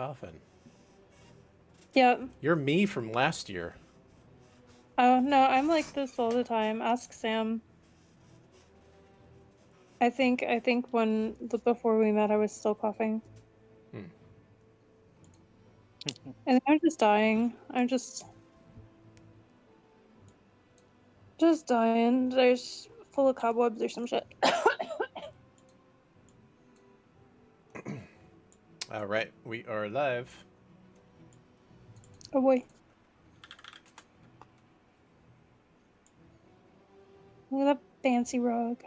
coughing. Yep. You're me from last year. Oh, no, I'm like this all the time. Ask Sam. I think before we met I was still coughing. Hmm. And I'm just dying. I'm just dying. There's full of cobwebs or some shit. All right, we are live. Oh boy. Look at that fancy rug.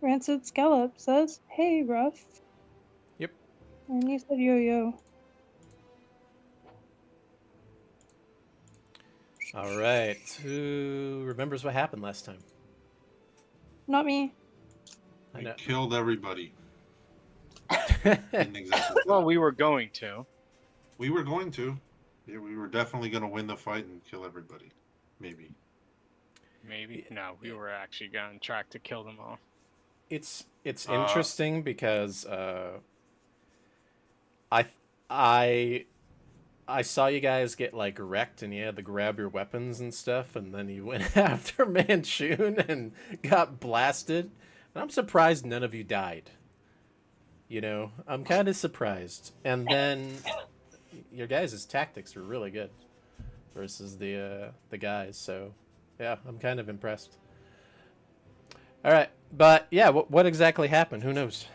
Rancid Scallop says, "Hey, RuFF." Yep. And you said yo-yo. All right. Who remembers what happened last time? Not me. I We know. killed everybody. Didn't exactly kill. Well, we were going to. We were going to. Yeah, we were definitely going to win the fight and kill everybody. Maybe. Maybe. No, we were actually on track to kill them all. It's interesting because I I I saw you guys get like wrecked and you had to grab your weapons and stuff, and then you went after Manchun and got blasted. And I'm surprised none of you died. You know, I'm kind of surprised. And then your guys' tactics were really good versus the guys. So yeah, I'm kind of impressed. All right, but yeah, what exactly happened? Who knows?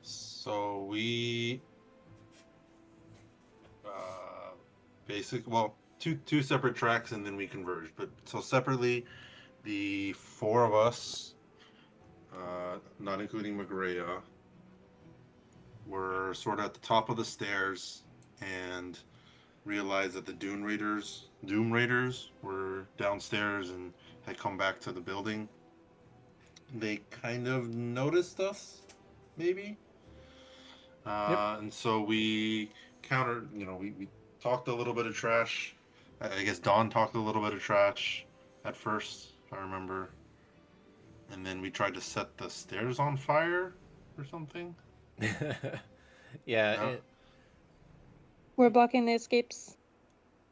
So we well, two separate tracks and then we converged. But so separately, the four of us, not including Magrea, were sort of at the top of the stairs and realized that the Doom Raiders were downstairs and had come back to the building. They kind of noticed us, maybe. Yep. And so we countered, we talked a little bit of trash. I guess Dawn talked a little bit of trash at first, if I remember. And then we tried to set the stairs on fire or something. Yeah. No? We're blocking the escapes.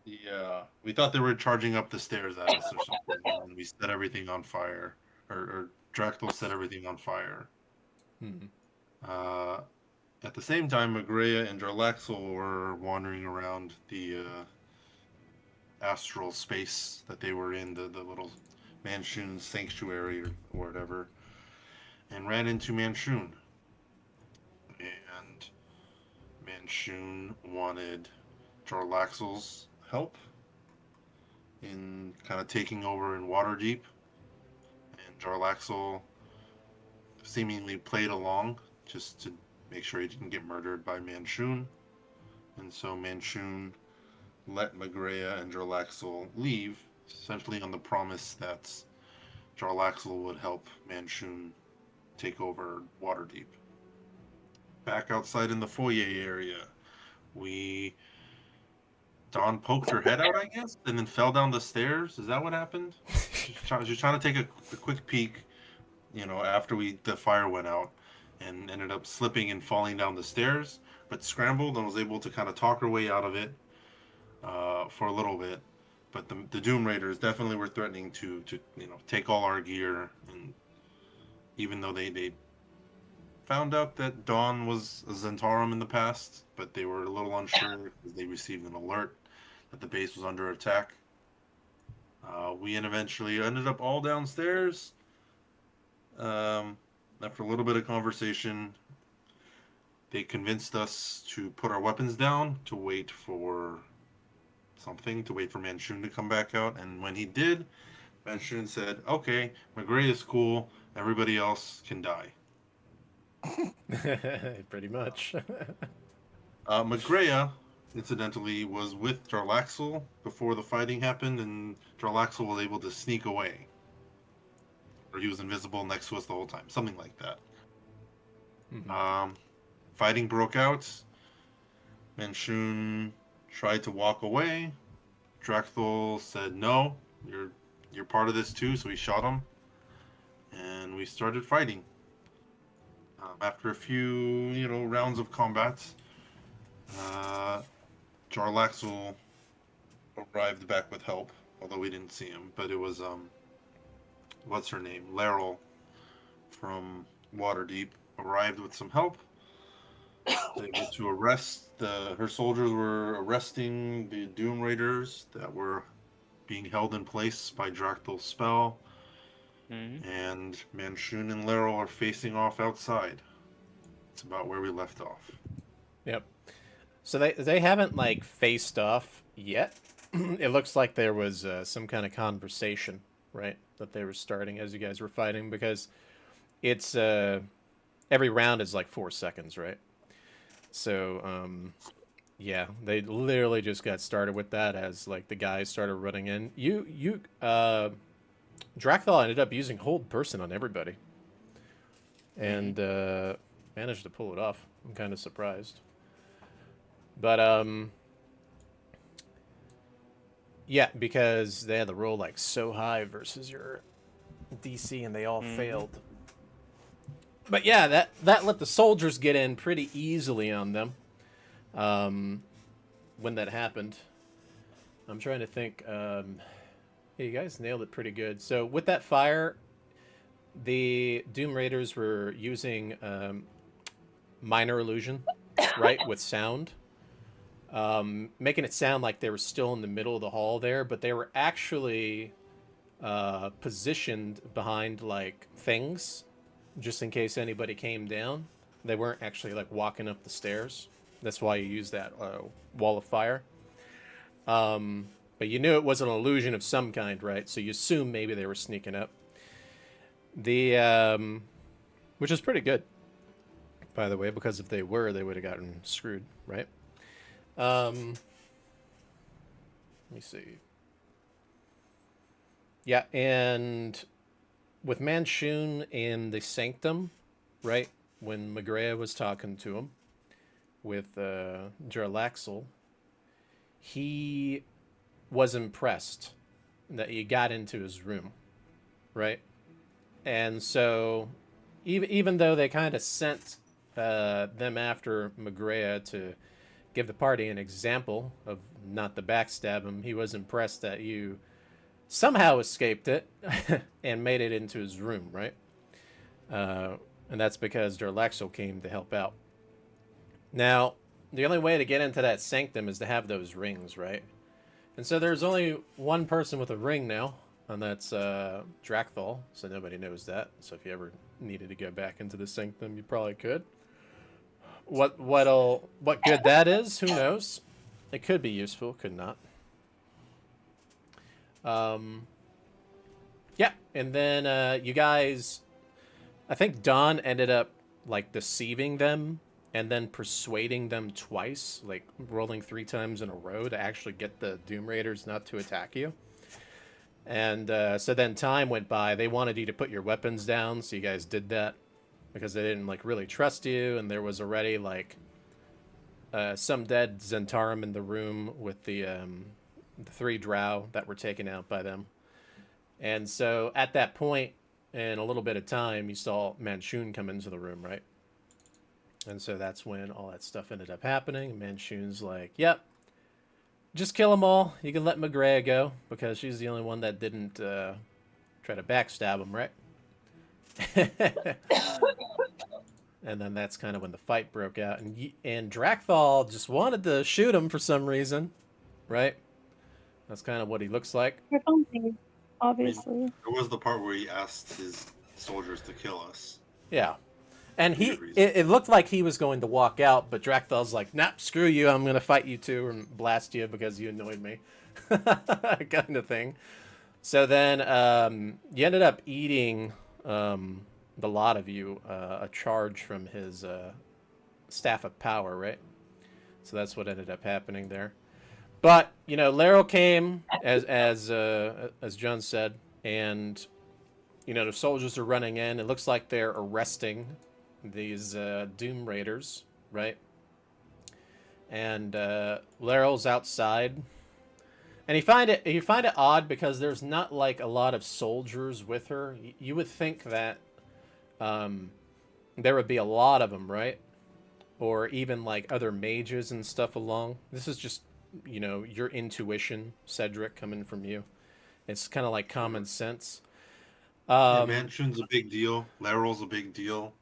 Yeah. We thought they were charging up the stairs at us or something. And we set everything on fire. Or Dractyl set everything on fire. Uh, at the same time, Magrea and Jarlaxle were wandering around the astral space that they were in, the little Manchun sanctuary or whatever, and ran into Manchun. And Manchun wanted Jarlaxle's help in kind of taking over in Waterdeep. And Jarlaxle seemingly played along just to make sure he didn't get murdered by Manchun. And so Manchun let Magrea and Jarlaxle leave, essentially on the promise that Jarlaxle would help Manchun take over Waterdeep. Back outside in the foyer area, Dawn poked her head out, I guess, and then fell down the stairs. Is that what happened? She's trying to take a quick peek, after the fire went out, and ended up slipping and falling down the stairs, but scrambled and was able to kind of talk her way out of it for a little bit. But the Doom Raiders definitely were threatening to take all our gear, and even though they found out that Dawn was a Zentarum in the past, but they were a little unsure because they received an alert that the base was under attack. We eventually ended up all downstairs. After a little bit of conversation, they convinced us to put our weapons down to wait for Manchun to come back out. And when he did, Manchun said, "Okay, Magrea is cool. Everybody else can die." Pretty much. Magrea, incidentally, was with Jarlaxle before the fighting happened, and Jarlaxle was able to sneak away. Or he was invisible next to us the whole time. Something like that. Mm-hmm. Fighting broke out. Manchun tried to walk away. Dractyl said, "No, you're part of this too," so he shot him. And we started fighting. After a few, rounds of combat, Jarlaxle arrived back with help, although we didn't see him. But it was what's her name, Laryl from Waterdeep arrived with some help. Able to arrest her soldiers were arresting the Doom Raiders that were being held in place by Drakthul's spell, and Manchun and Laryl are facing off outside. It's about where we left off. Yep. So they haven't like faced off yet. It looks like there was some kind of conversation, right, that they were starting as you guys were fighting, because it's every round is like 4 seconds, right? So yeah, they literally just got started with that as like the guys started running in. Drakthal ended up using hold person on everybody, and managed to pull it off. I'm kind of surprised. But yeah, because they had to roll like so high versus your DC, and they all failed. But yeah, that let the soldiers get in pretty easily on them when that happened. I'm trying to think. Yeah, you guys nailed it pretty good. So with that fire, the Doom Raiders were using minor illusion, right, with sound. Making it sound like they were still in the middle of the hall there, but they were actually positioned behind like things, just in case anybody came down. They weren't actually like walking up the stairs. That's why you use that wall of fire. But you knew it was an illusion of some kind, right? So you assume maybe they were sneaking up. Which is pretty good, by the way, because if they were, they would have gotten screwed, right? Let me see. Yeah, and with Manchun in the Sanctum, right, when Magrea was talking to him with Jarlaxle, he was impressed that you got into his room, right? And so even though they kind of sent them after Magrea to give the party an example of not to backstab him, he was impressed that you somehow escaped it and made it into his room, right? And that's because Jarlaxle came to help out. Now, the only way to get into that sanctum is to have those rings, right? And so there's only one person with a ring now, and that's Drakthal, so nobody knows that. So if you ever needed to go back into the sanctum, you probably could. What good that is, who knows? It could be useful, could not. Yeah, and then you guys, I think Dawn ended up like deceiving them and then persuading them twice, like rolling 3 times in a row to actually get the Doom Raiders not to attack you. And so then time went by. They wanted you to put your weapons down, so you guys did that because they didn't like really trust you, and there was already like some dead Zentarum in the room with the 3 drow that were taken out by them. And so at that point, in a little bit of time, you saw Manchun come into the room, right? And so that's when all that stuff ended up happening. Manchun's like, yep, just kill them all. You can let Magrea go, because she's the only one that didn't try to backstab him, right? And then that's kind of when the fight broke out. And Drakthal just wanted to shoot him for some reason, right? That's kind of what he looks like. You're bumping, obviously. I mean, there was the part where he asked his soldiers to kill us. Yeah. And it looked like he was going to walk out, but Drakthal's like, nah, screw you, I'm going to fight you too and blast you because you annoyed me. Kind of thing. So then you ended up eating, the lot of you, a charge from his Staff of Power, right? So that's what ended up happening there. But, you know, Laryl came, as John said, and, you know, the soldiers are running in. It looks like they're arresting these Doom Raiders, right? And Laryl's outside, and you find it odd because there's not like a lot of soldiers with her. You would think that there would be a lot of them, right? Or even like other mages and stuff along. This is just, you know, your intuition, Cedric, coming from you. It's kind of like common sense. Yeah, Manchun's a big deal. Laryl's a big deal.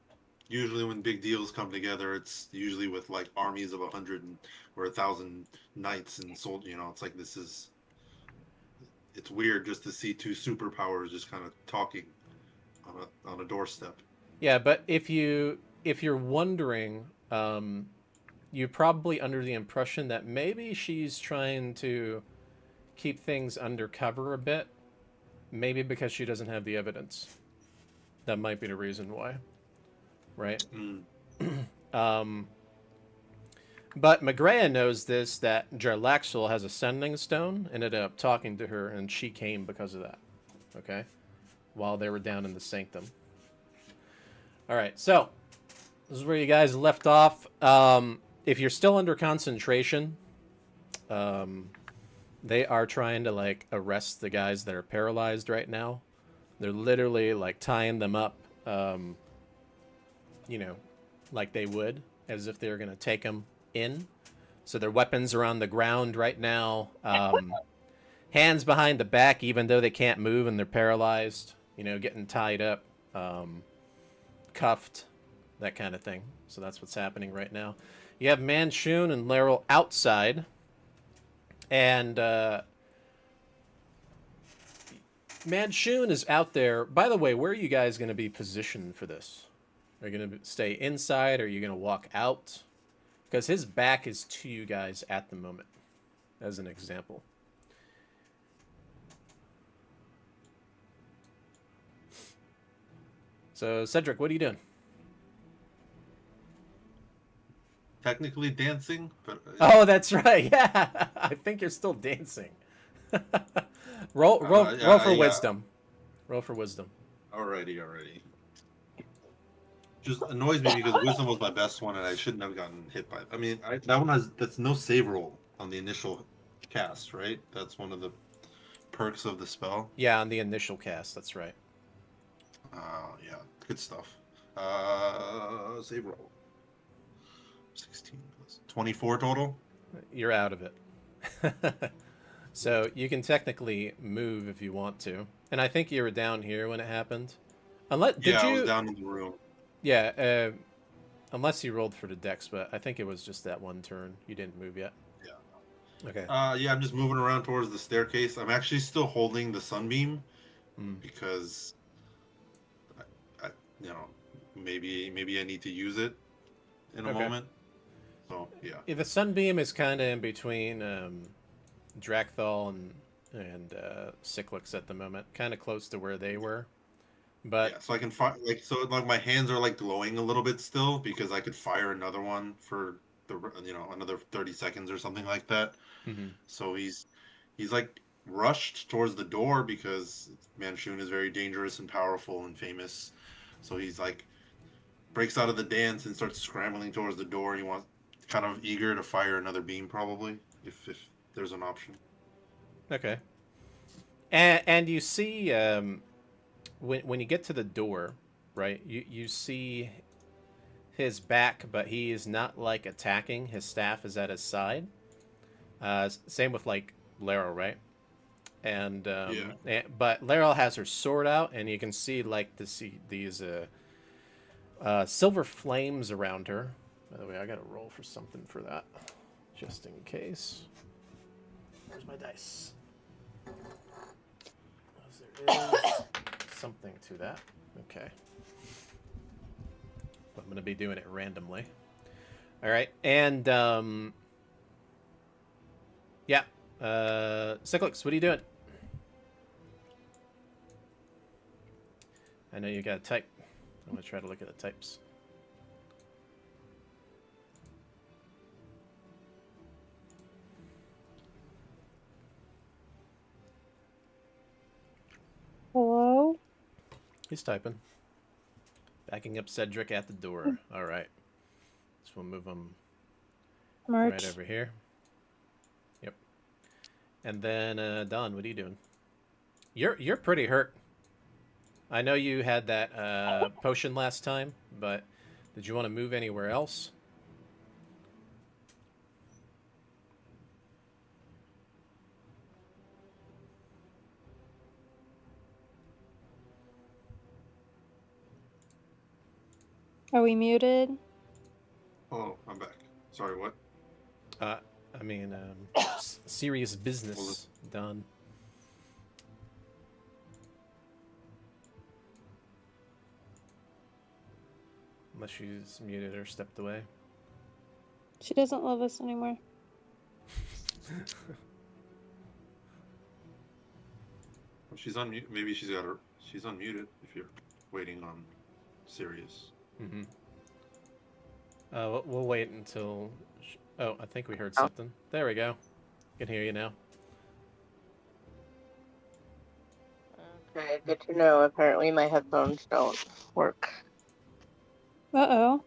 Usually, when big deals come together, it's usually with like armies of 100 or 1,000 knights and soldiers. You know, it's like this is. It's weird just to see two superpowers just kind of talking on a doorstep. Yeah, but if you're wondering, you're probably under the impression that maybe she's trying to keep things undercover a bit. Maybe because she doesn't have the evidence. That might be the reason why. Right? But Magrea knows this, that Jarlaxle has a sending stone, and ended up talking to her, and she came because of that. Okay? While they were down in the sanctum. Alright, so this is where you guys left off. If you're still under concentration, they are trying to like arrest the guys that are paralyzed right now. They're literally like tying them up, you know, like they would, as if they're going to take them in. So their weapons are on the ground right now. Hands behind the back, even though they can't move and they're paralyzed, you know, getting tied up, cuffed, that kind of thing. So that's what's happening right now. You have Manchun and Laryl outside. And Manchun is out there. By the way, where are you guys going to be positioned for this? Are you going to stay inside, or are you going to walk out? Because his back is to you guys at the moment, as an example. So, Cedric, what are you doing? Technically dancing, but Oh, that's right. Yeah, I think you're still dancing. roll for wisdom. Roll for wisdom. Alrighty. Just annoys me because wisdom was my best one, and I shouldn't have gotten hit by it. I mean, that one that's no save roll on the initial cast, right? That's one of the perks of the spell. Yeah, on the initial cast, that's right. Yeah, good stuff. Save roll. 16 plus 24 total. You're out of it. So you can technically move if you want to, and I think you were down here when it happened. Unless I was down in the room. Yeah, unless you rolled for the dex, but I think it was just that one turn. You didn't move yet. Yeah. Okay. Yeah, I'm just moving around towards the staircase. I'm actually still holding the sunbeam Mm. because, I, you know, maybe I need to use it in a Okay. moment. So yeah. The sunbeam is kind of in between Drakthal and Cyclix at the moment, kind of close to where they were. But Yeah, so I can fire like my hands are like glowing a little bit still because I could fire another one for another 30 seconds or something like that. mm-hmm. So he's like rushed towards the door because Manchun is very dangerous and powerful and famous. So he's like breaks out of the dance and starts scrambling towards the door. He wants kind of eager to fire another beam probably if there's an option. Okay. And you see when you get to the door, right? You see his back, but he is not like attacking. His staff is at his side. Same with like Laryl, right? And but Laryl has her sword out, and you can see like these silver flames around her. By the way, I gotta roll for something for that, just in case. Where's my dice? There is something to that. Okay. I'm going to be doing it randomly. All right. And, yeah. Cyclix, what are you doing? I know you got to type. I'm going to try to look at the types. Hello? He's typing. Backing up Cedric at the door. All right. So we'll move him March. right over here. Yep. And then Don, what are you doing? You're pretty hurt. I know you had that potion last time, but Did you want to move anywhere else? Are we muted? Oh, I'm back. Sorry, what? I mean, serious business done. Unless she's muted or stepped away. She doesn't love us anymore. She's on mute. Maybe she's unmuted if you're waiting on Sirius. Mm-hmm. We'll wait until... Oh, I think we heard something. There we go. Can hear you now. Okay, good to know. Apparently my headphones don't work. Uh-oh.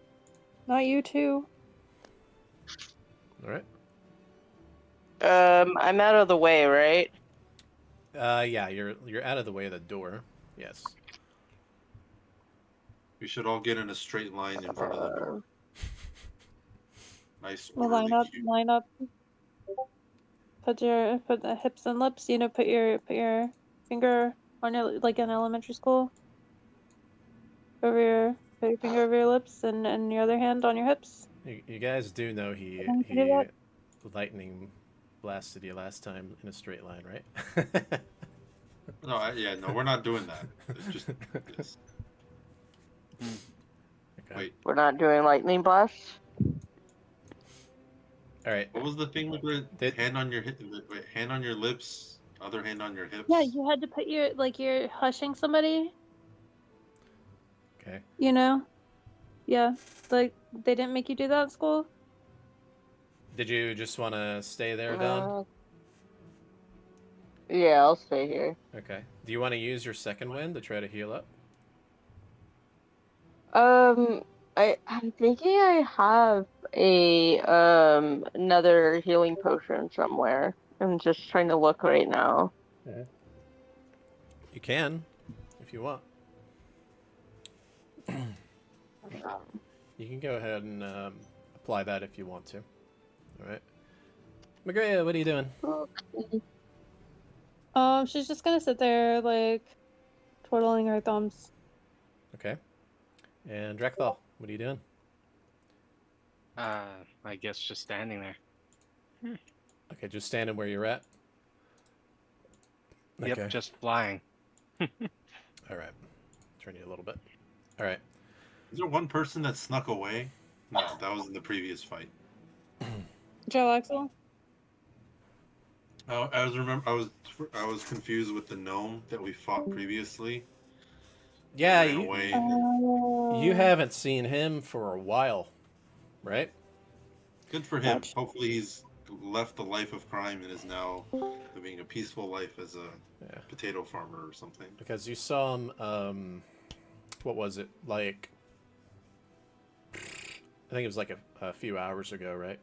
Not you too. All right. I'm out of the way, right? Yeah, you're out of the way of the door. Yes. We should all get in a straight line in front of the door. Nice Well, orderly line queue. up. Put the hips and lips. You know, put your finger on your, like in elementary school. Put your finger over your lips and your other hand on your hips. You guys do know he Can you do that? lightning blasted you last time in a straight line, right? No, no, we're not doing that. It's just this. Okay. Wait, We're not doing lightning blasts? All right. what was the thing with the Did- hand on your wait, hand on your lips, other hand on your hips? Yeah, you had to put you're hushing somebody. Okay. You know. Yeah, like they didn't make you do that at school. Did you just want to stay there, Don? Yeah, I'll stay here. Okay. Do you want to use your second wind to try to heal up? I'm thinking I have a another healing potion somewhere. I'm just trying to look right now. You can, if you want. You can go ahead and apply that if you want to. All right. Magria, what are you doing? She's just gonna sit there like twiddling her thumbs. Okay. And Drekthal, what are you doing? I guess just standing there. Okay, just standing where you're at. Okay. Yep, just flying. All right. Turn you a little bit. All right. Is there one person that snuck away? No, that was in the previous fight. Joe Axel? I was confused with the gnome that we fought previously. Yeah, Ran away and you haven't seen him for a while, right? good for him. Ouch. Hopefully he's left the life of crime and is now living a peaceful life as a potato farmer or something. Because you saw him, what was it, like, I think it was like a few hours ago, right?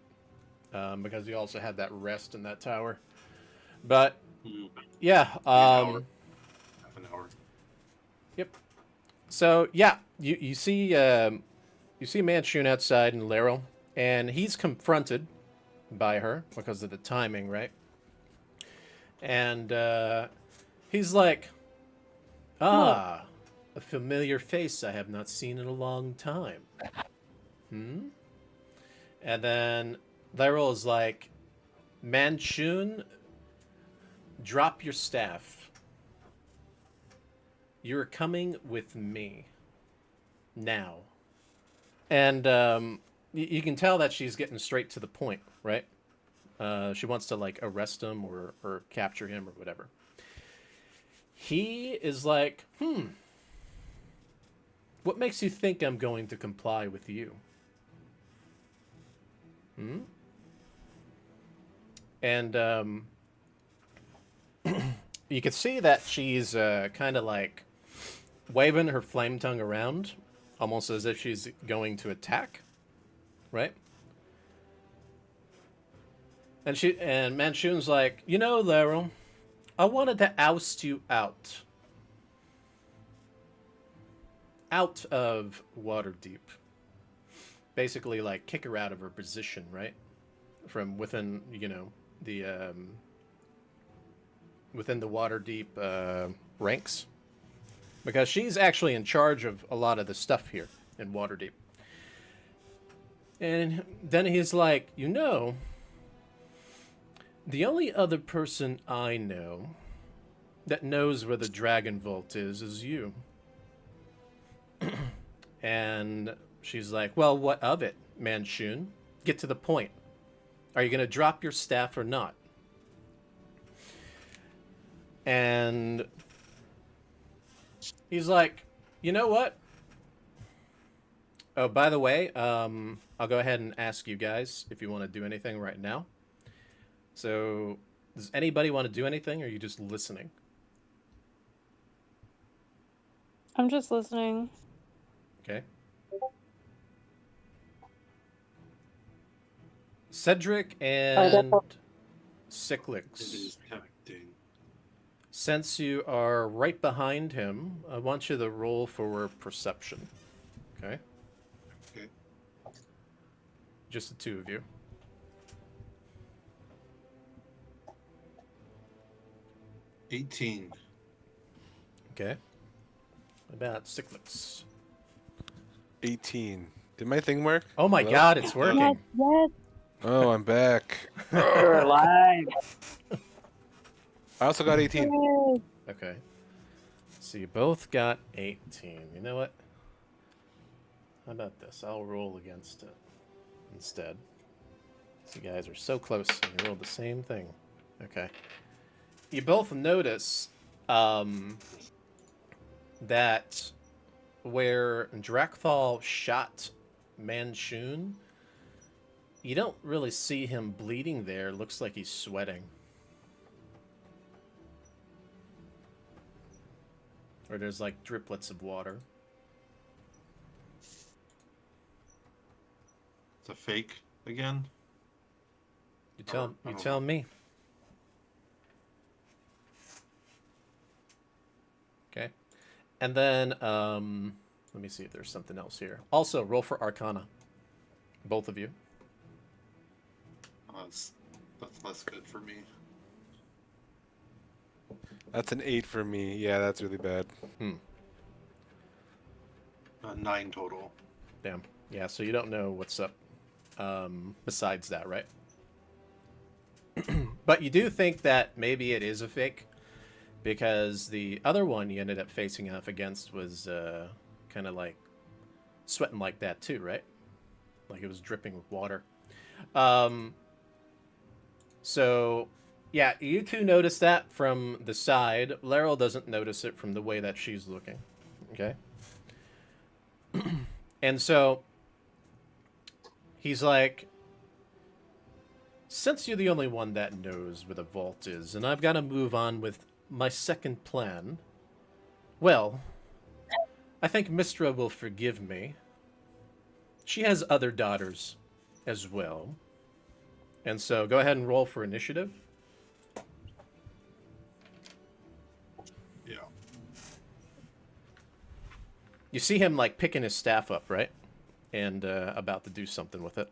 Because you also had that rest in that tower. But, yeah. Half an hour. Yep. So, yeah, you see Manchun outside in Laryl, and he's confronted by her because of the timing, right? And he's like, a familiar face I have not seen in a long time. And then Laryl is like, Manchun, drop your staff. You're coming with me. Now. And you can tell that she's getting straight to the point, right? She wants to, like, arrest him or capture him or whatever. He is like, what makes you think I'm going to comply with you? And you can see that she's kind of like waving her flame tongue around, almost as if she's going to attack, right? And Manchun's like, you know, Laryl, I wanted to oust you out of Waterdeep. basically like kick her out of her position, right? From within, the within the Waterdeep ranks, because she's actually in charge of a lot of the stuff here in Waterdeep. And then he's like, the only other person I know that knows where the Dragon Vault is you. And she's like, well, what of it, Manchun? Get to the point. Are you going to drop your staff or not? And he's like, you know what? Oh, by the way, I'll go ahead and ask you guys if you want to do anything right now. So, does anybody want to do anything, or are you just listening? I'm just listening. Okay. Cedric and Cyclix, It is connecting. since you are right behind him, I want you to roll for perception. Okay? Okay. Just the two of you. $18. Okay. What about Cyclix? 18. Did my thing work? Oh my Hello? god, it's working. Yes, yes. Oh, I'm back. You're alive. I also got 18. Yay. Okay. So you both got 18. You know what? How about this? I'll roll against it instead. So you guys are so close and you rolled the same thing. Okay. You both notice that where Drakthal shot Manchun, you don't really see him bleeding there. Looks like he's sweating. Or there's like driplets of water. It's a fake again. You tell I you don't tell know. me. Okay. And then let me see if there's something else here. Also, roll for Arcana. Both of you. That's less good for me. That's an 8 for me. Yeah, that's really bad. 9 total. Damn. Yeah, so you don't know what's up besides that, right? But you do think that maybe it is a fake, because the other one you ended up facing off against was kind of like sweating like that too, right? Like it was dripping with water. So, yeah, you two notice that from the side. Laryl doesn't notice it from the way that she's looking. Okay? And so, he's like, since you're the only one that knows where the vault is, and I've got to move on with my second plan, well, I think Mistra will forgive me. She has other daughters as well. And so go ahead and roll for initiative. Yeah. You see him like picking his staff up, right? And about to do something with it.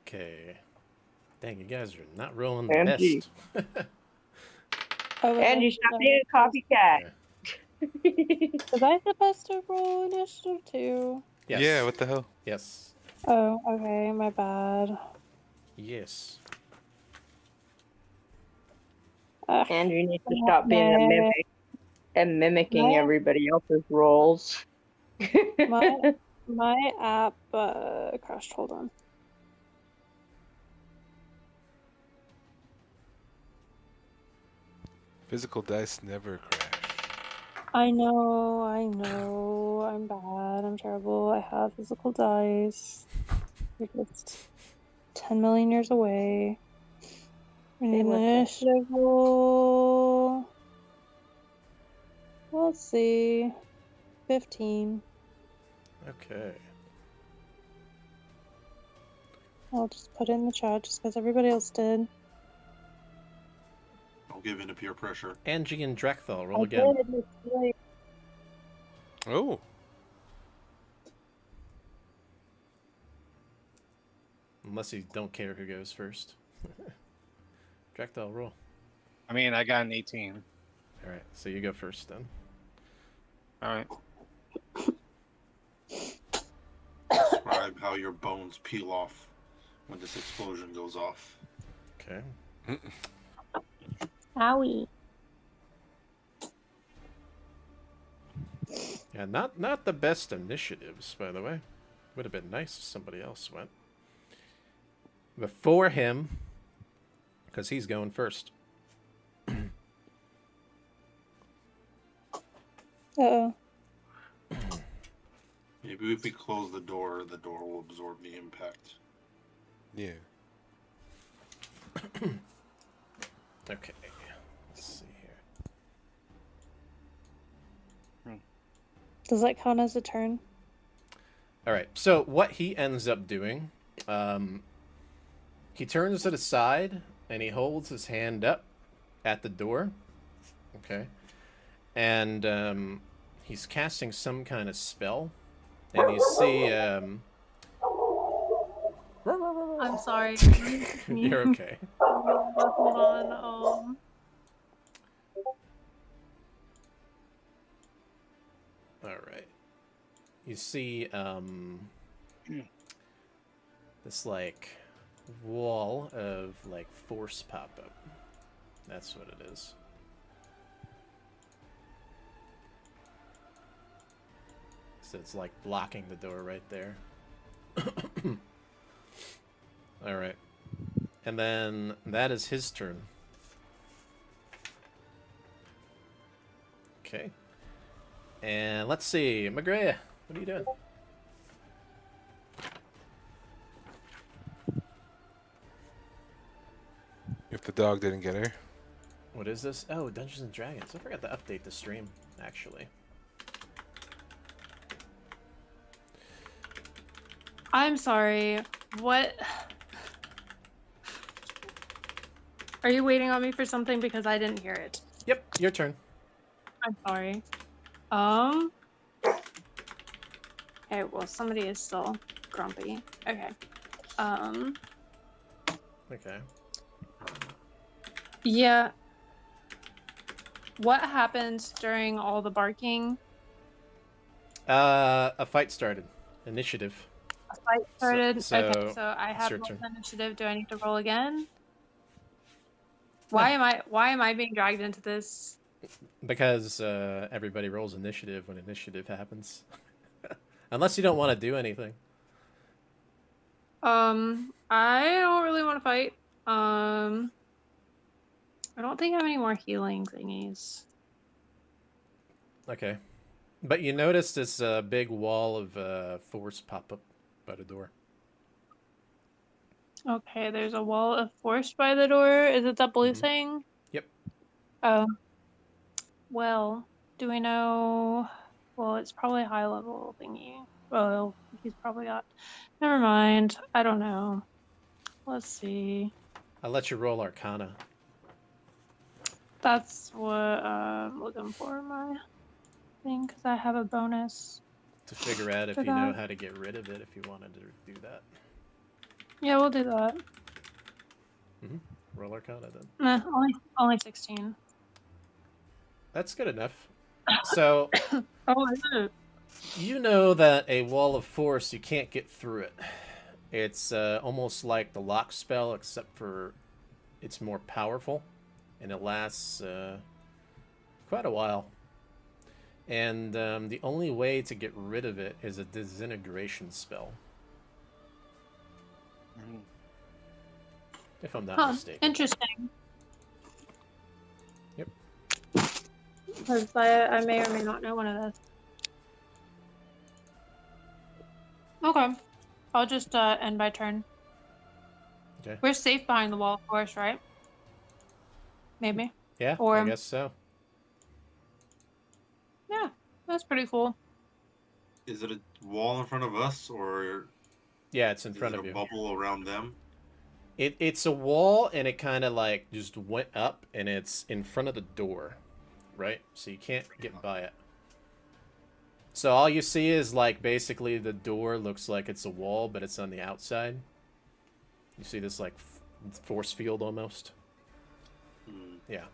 Okay. Dang, you guys are not rolling the Angie. best. Oh, Angie, stop being a copycat. Was I supposed to roll initiative too? Yes. Yeah, what the hell? Yes. Oh, okay, my bad. Yes. Andrew needs to stop being a mimic and mimicking What? everybody else's roles. My My app crashed. Hold on. Physical dice never crash. I know. I'm bad. I'm terrible. I have physical dice. They're just 10 million years away. We need Same an with me. initiative roll. Let's see. 15. Okay. I'll just put it in the chat just because everybody else did. Don't give in to peer pressure. Angie and Drekthal, roll I again. did. It's late. Oh, Unless you don't care who goes first. Drekthal, roll. I mean, I got an 18. All right, so you go first then. All right. Describe how your bones peel off when this explosion goes off. Okay. Owie. Yeah, not the best initiatives, by the way. Would have been nice if somebody else went. Before him, because he's going first. Uh-oh. Maybe if we close the door will absorb the impact. yeah. Okay. Let's see here. Does that count as a turn? All right. So what he ends up doing, he turns to the side and he holds his hand up at the door. Okay. And he's casting some kind of spell, and you see. I'm sorry. You're okay. Hold on. All right. You see this like wall of like force pop up. That's what it is. So it's like blocking the door right there. All right. And then that is his turn. Okay. And let's see, Magrea, what are you doing? If the dog didn't get her. What is this? Oh, Dungeons and Dragons. I forgot to update the stream, actually. I'm sorry. What? Are you waiting on me for something because I didn't hear it? Yep, your turn. I'm sorry. Okay, well, somebody is still grumpy. Okay. Okay. Yeah. What happened during all the barking? A fight started. Initiative. A fight started. So okay, so I it's have your rolled turn. initiative. Do I need to roll again? Why am I being dragged into this? Because everybody rolls initiative when initiative happens. Unless you don't want to do anything. I don't really want to fight. I don't think I have any more healing thingies. Okay. But you notice this big wall of force pop up by the door. Okay, there's a wall of force by the door. Is it that blue Mhm. thing? Yep. Oh. Well, do we know? Well, it's probably a high level thingy. Well, he's probably got. Never mind. I don't know. Let's see. I'll let you roll Arcana. That's what I'm looking for in my thing because I have a bonus. To figure out if For you know that. how to get rid of it, if you wanted to do that. Yeah, we'll do that. Roll Arcana then. Nah, only 16. That's good enough. So, Oh, is it? you know that a wall of force, you can't get through it. It's almost like the lock spell, except for it's more powerful, and it lasts quite a while. And the only way to get rid of it is a disintegration spell, if I'm not mistaken. Interesting. Yep. Because I may or may not know one of those. Okay. I'll just end my turn. Okay. We're safe behind the wall, of course, right? Maybe. Yeah, Or I guess so. yeah, that's pretty cool. Is it a wall in front of us, or Yeah, it's in is front it of a you. bubble around them? It's a wall, and it kind of like just went up, and it's in front of the door, right? So you can't get by it. So all you see is like basically the door looks like it's a wall, but it's on the outside. You see this like force field almost. Hmm. Yeah.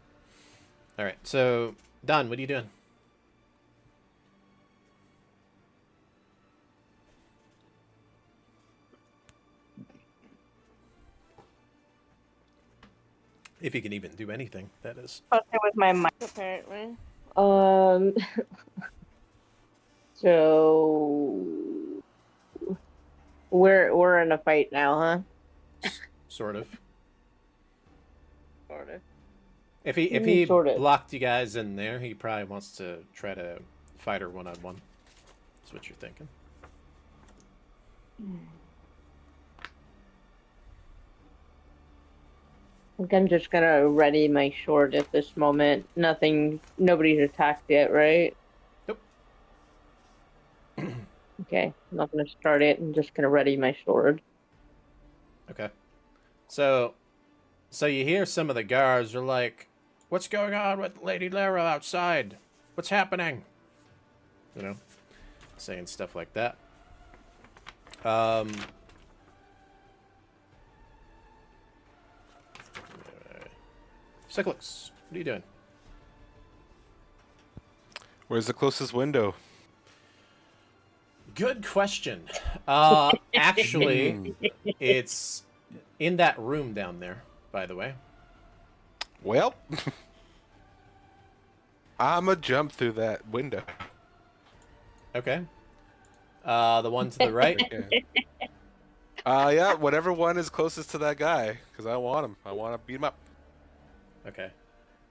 All right. So Don, what are you doing? If you can even do anything, that is. Fucking with my mic, apparently. So we're in a fight now, huh? Sort of. Sort of. If he Sort of. blocked you guys in there, he probably wants to try to fight her one-on-one. That's what you're thinking. I think I'm just gonna ready my sword at this moment. Nobody's attacked yet, right? Nope. Okay, I'm not gonna start it. I'm just gonna ready my sword. Okay. So you hear some of the guards are like, "What's going on with Lady Lara outside? What's happening?" You know, saying stuff like that. Cyclix, what are you doing? Where's the closest window? Good question. Actually, it's in that room down there, by the way. Well, I'ma jump through that window. Okay. The one to the right? Okay. Yeah, whatever one is closest to that guy, because I want him. I want to beat him up. Okay.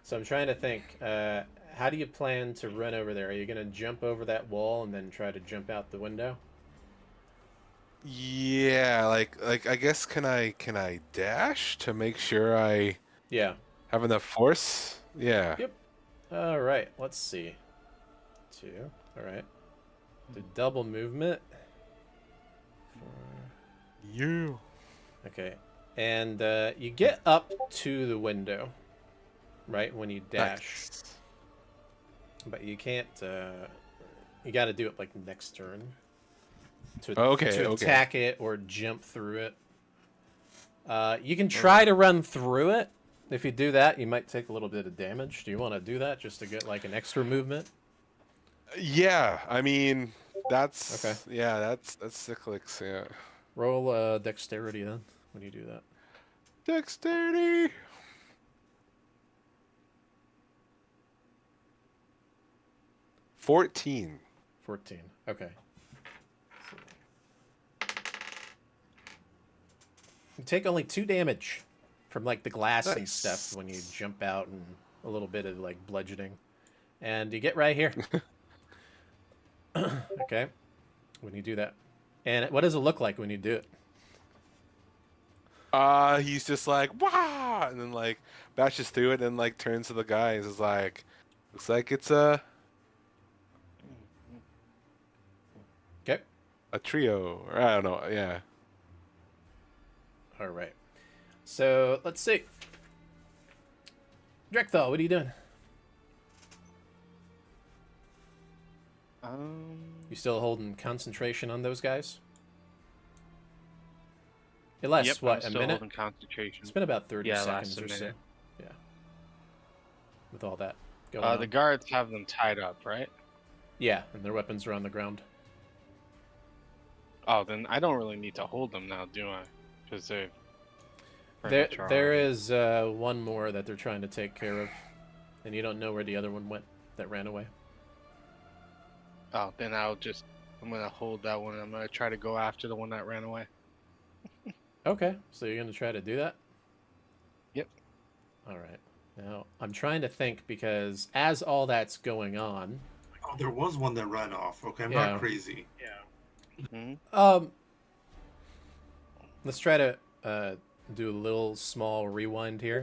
So I'm trying to think, how do you plan to run over there? Are you going to jump over that wall and then try to jump out the window? Yeah, like I guess can I dash to make sure I Yeah. have enough force? Yeah. Yep. All right. Let's see. 2. All right. The double movement. 4. You. Okay. And you get up to the window, right, when you dash. Nice. But you can't, you got to do it like next turn. To Okay. attack it or jump through it. You can try to run through it. If you do that, you might take a little bit of damage. Do you want to do that just to get like an extra movement? Yeah, I mean that's Okay. Yeah, that's Cyclix. Yeah. Roll dexterity then when you do that. Dexterity. 14. 14. Okay. You take only 2 damage from like the glass and Nice. stuff when you jump out, and a little bit of like bludgeoning. And you get right here. Okay. When you do that. And what does it look like when you do it? He's just like wow, and then like bashes through it, and then like turns to the guy and is like, looks like it's a Okay. trio, or I don't know. Yeah. All right. So let's see. Drekthal, what are you doing? You still holding concentration on those guys? It lasts Yep, what, I'm a still minute? holding concentration. It's been about 30 Yeah, it seconds lasts a or so. minute. Yeah. With all that going on. The guards have them tied up, right? Yeah, and their weapons are on the ground. Oh, then I don't really need to hold them now, do I? Because they've pretty There, much are there already- is one more that they're trying to take care of, and you don't know where the other one went that ran away. Oh, then I'm gonna hold that one. I'm gonna try to go after the one that ran away. Okay, so you're gonna try to do that? Yep. All right. Now I'm trying to think because as all that's going on, Oh, there was one that ran off. Okay, I'm Yeah. not crazy. Hmm. let's try to do a little small rewind here.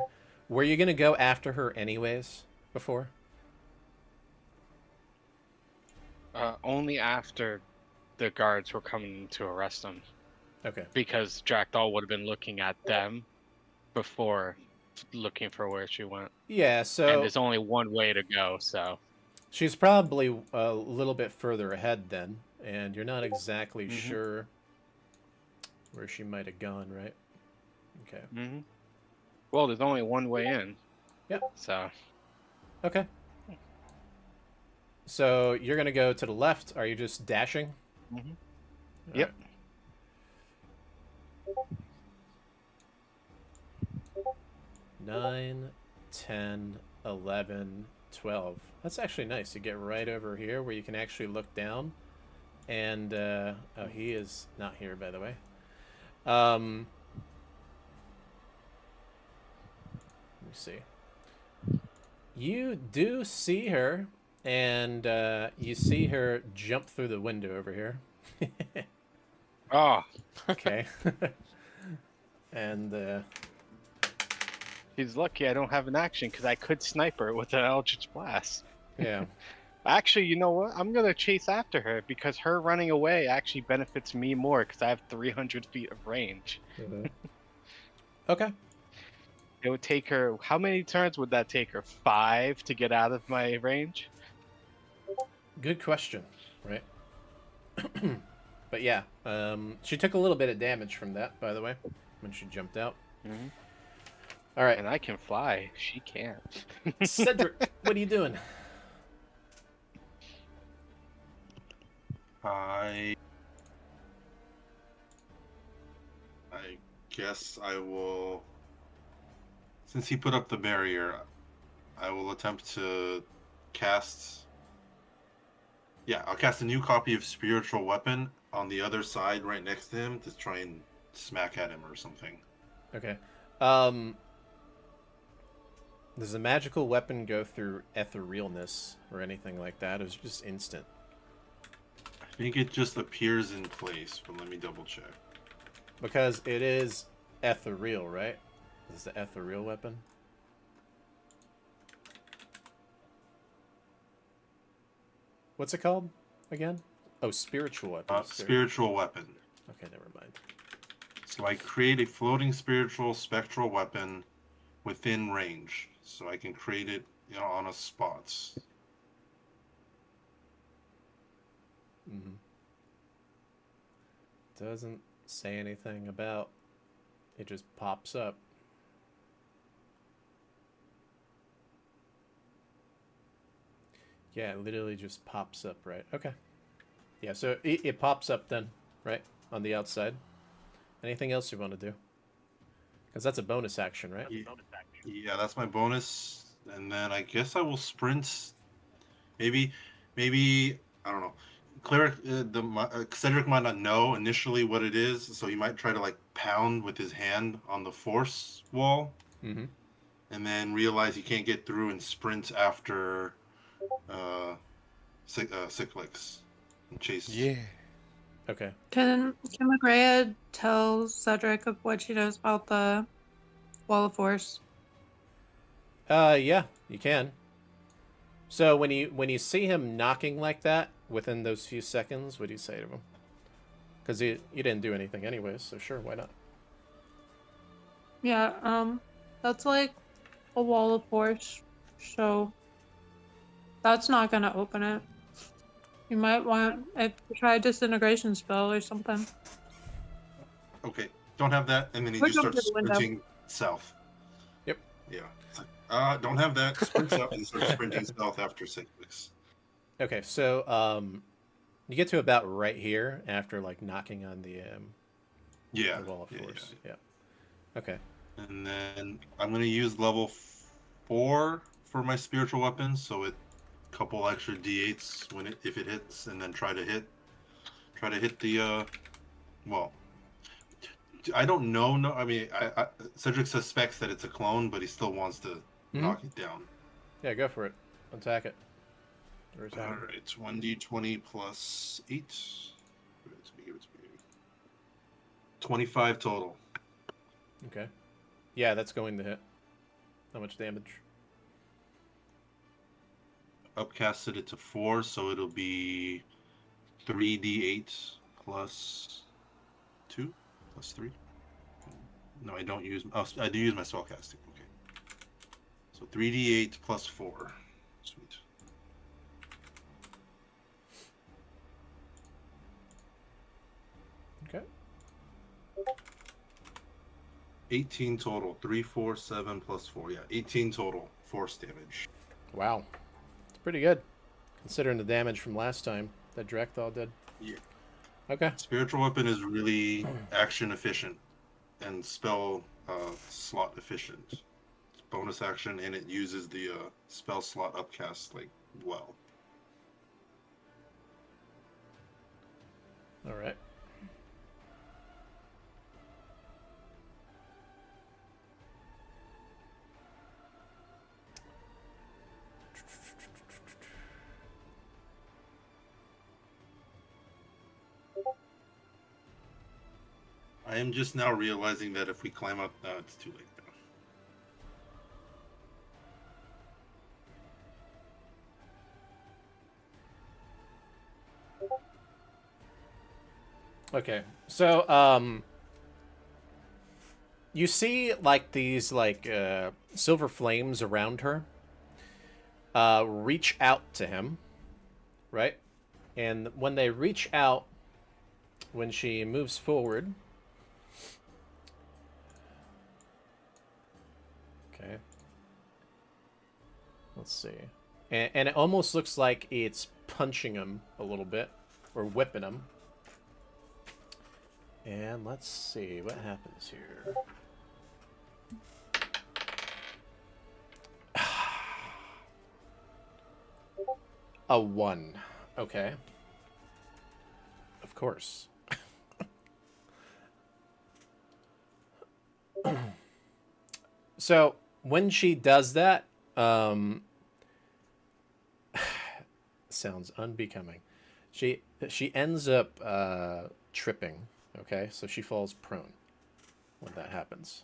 Were you gonna go after her anyways before? Only after the guards were coming to arrest him, Okay. because Jackdaw would have been looking at them before looking for where she went. Yeah, And so there's only one way to go, so. she's probably a little bit further ahead then, and you're not exactly Mhm. sure where she might have gone, right? Okay. Hmm. Well, there's only one way in. Yep. So. Okay. So you're gonna go to the left. Are you just dashing? Hmm. All Yep. right. 9, 10, 11, 12. That's actually nice. You get right over here where you can actually look down. And, oh, he is not here, by the way. Let me see. You do see her, and you see her jump through the window over here. Oh, Okay. And, he's lucky I don't have an action because I could snipe her with an Eldritch Blast. yeah. Actually, you know what? I'm gonna chase after her because her running away actually benefits me more because I have 300 feet of range. Okay. It would take her. How many turns would that take her? 5 to get out of my range? Good question, right? But yeah, she took a little bit of damage from that, by the way, when she jumped out. Mhm. All right, And I can fly. She can't. Cedric, what are you doing? I guess I will. Since he put up the barrier, I will attempt to cast. Yeah, I'll cast a new copy of Spiritual Weapon on the other side, right next to him, to try and smack at him or something. Okay. Does a magical weapon go through etherealness or anything like that? Or is it just instant? I think it just appears in place, but let me double check. Because it is ethereal, right? This is the ethereal weapon. What's it called again? Oh, spiritual weapon. Spiritual Weapon. Okay, never mind. So I create a floating spiritual spectral weapon within range. So I can create it, on a spot. Mm-hmm. Doesn't say anything about it, just pops up. Yeah, it literally just pops up, right? Okay. Yeah, so it pops up then, right? On the outside. Anything else you want to do? Because that's a bonus action, right? Yeah, that's my bonus. And then I guess I will sprint. Maybe, I don't know. Cleric, Cedric might not know initially what it is, so he might try to pound with his hand on the force wall, Mm-hmm. and then realize he can't get through and sprint after Cyclix and chase. Yeah. Can Magrea tell Cedric of what she knows about the Wall of Force? Yeah, you can. So when you see him knocking like that within those few seconds, what do you say to him? Because you didn't do anything anyways, so sure, why not? Yeah, that's like a Wall of Force, so that's not gonna open it. You might want to try a disintegration spell or something. Okay, don't have that, and then he Look just up starts to the window. sprinting south. Yep. Yeah. It's don't have that. Sprint south, and he starts sprinting south after Cyclix. Okay, so you get to about right here after knocking on the Wall of Force. Yeah. Okay. And then I'm going to use level 4 for my spiritual weapon, so it couple extra d8s when if it hits, and then try to hit the well, I don't know. No, I mean, Cedric suspects that it's a clone, but he still wants to knock it down. Yeah, go for it. Attack it. Or All attack it. right, 1d20 plus 8. Give it to me. 25 total. Okay. Yeah, that's going to hit. How much damage? Upcasted it to 4, so it'll be 3d8 plus 2 plus 3. No, I don't use. Oh, I do use my spellcasting. Okay. So 3d8 plus 4. Sweet. Okay. 18 total. 3, 4, 7 plus 4. Yeah, 18 total. Force damage. Wow. It's pretty good, considering the damage from last time that Drekthal did. Yeah. Okay. Spiritual weapon is really action efficient and spell slot efficient. It's bonus action, and it uses the spell slot upcast like well. All right. I am just now realizing that if we climb up, it's too late now. Okay. So, you see, like, these, like, silver flames around her reach out to him, right? And when they reach out, when she moves forward... Okay. Let's see. And it almost looks like it's punching him a little bit, or whipping him. And let's see what happens here. A 1. Okay. Of course. So, when she does that, sounds unbecoming. She ends up tripping. Okay, so she falls prone when that happens.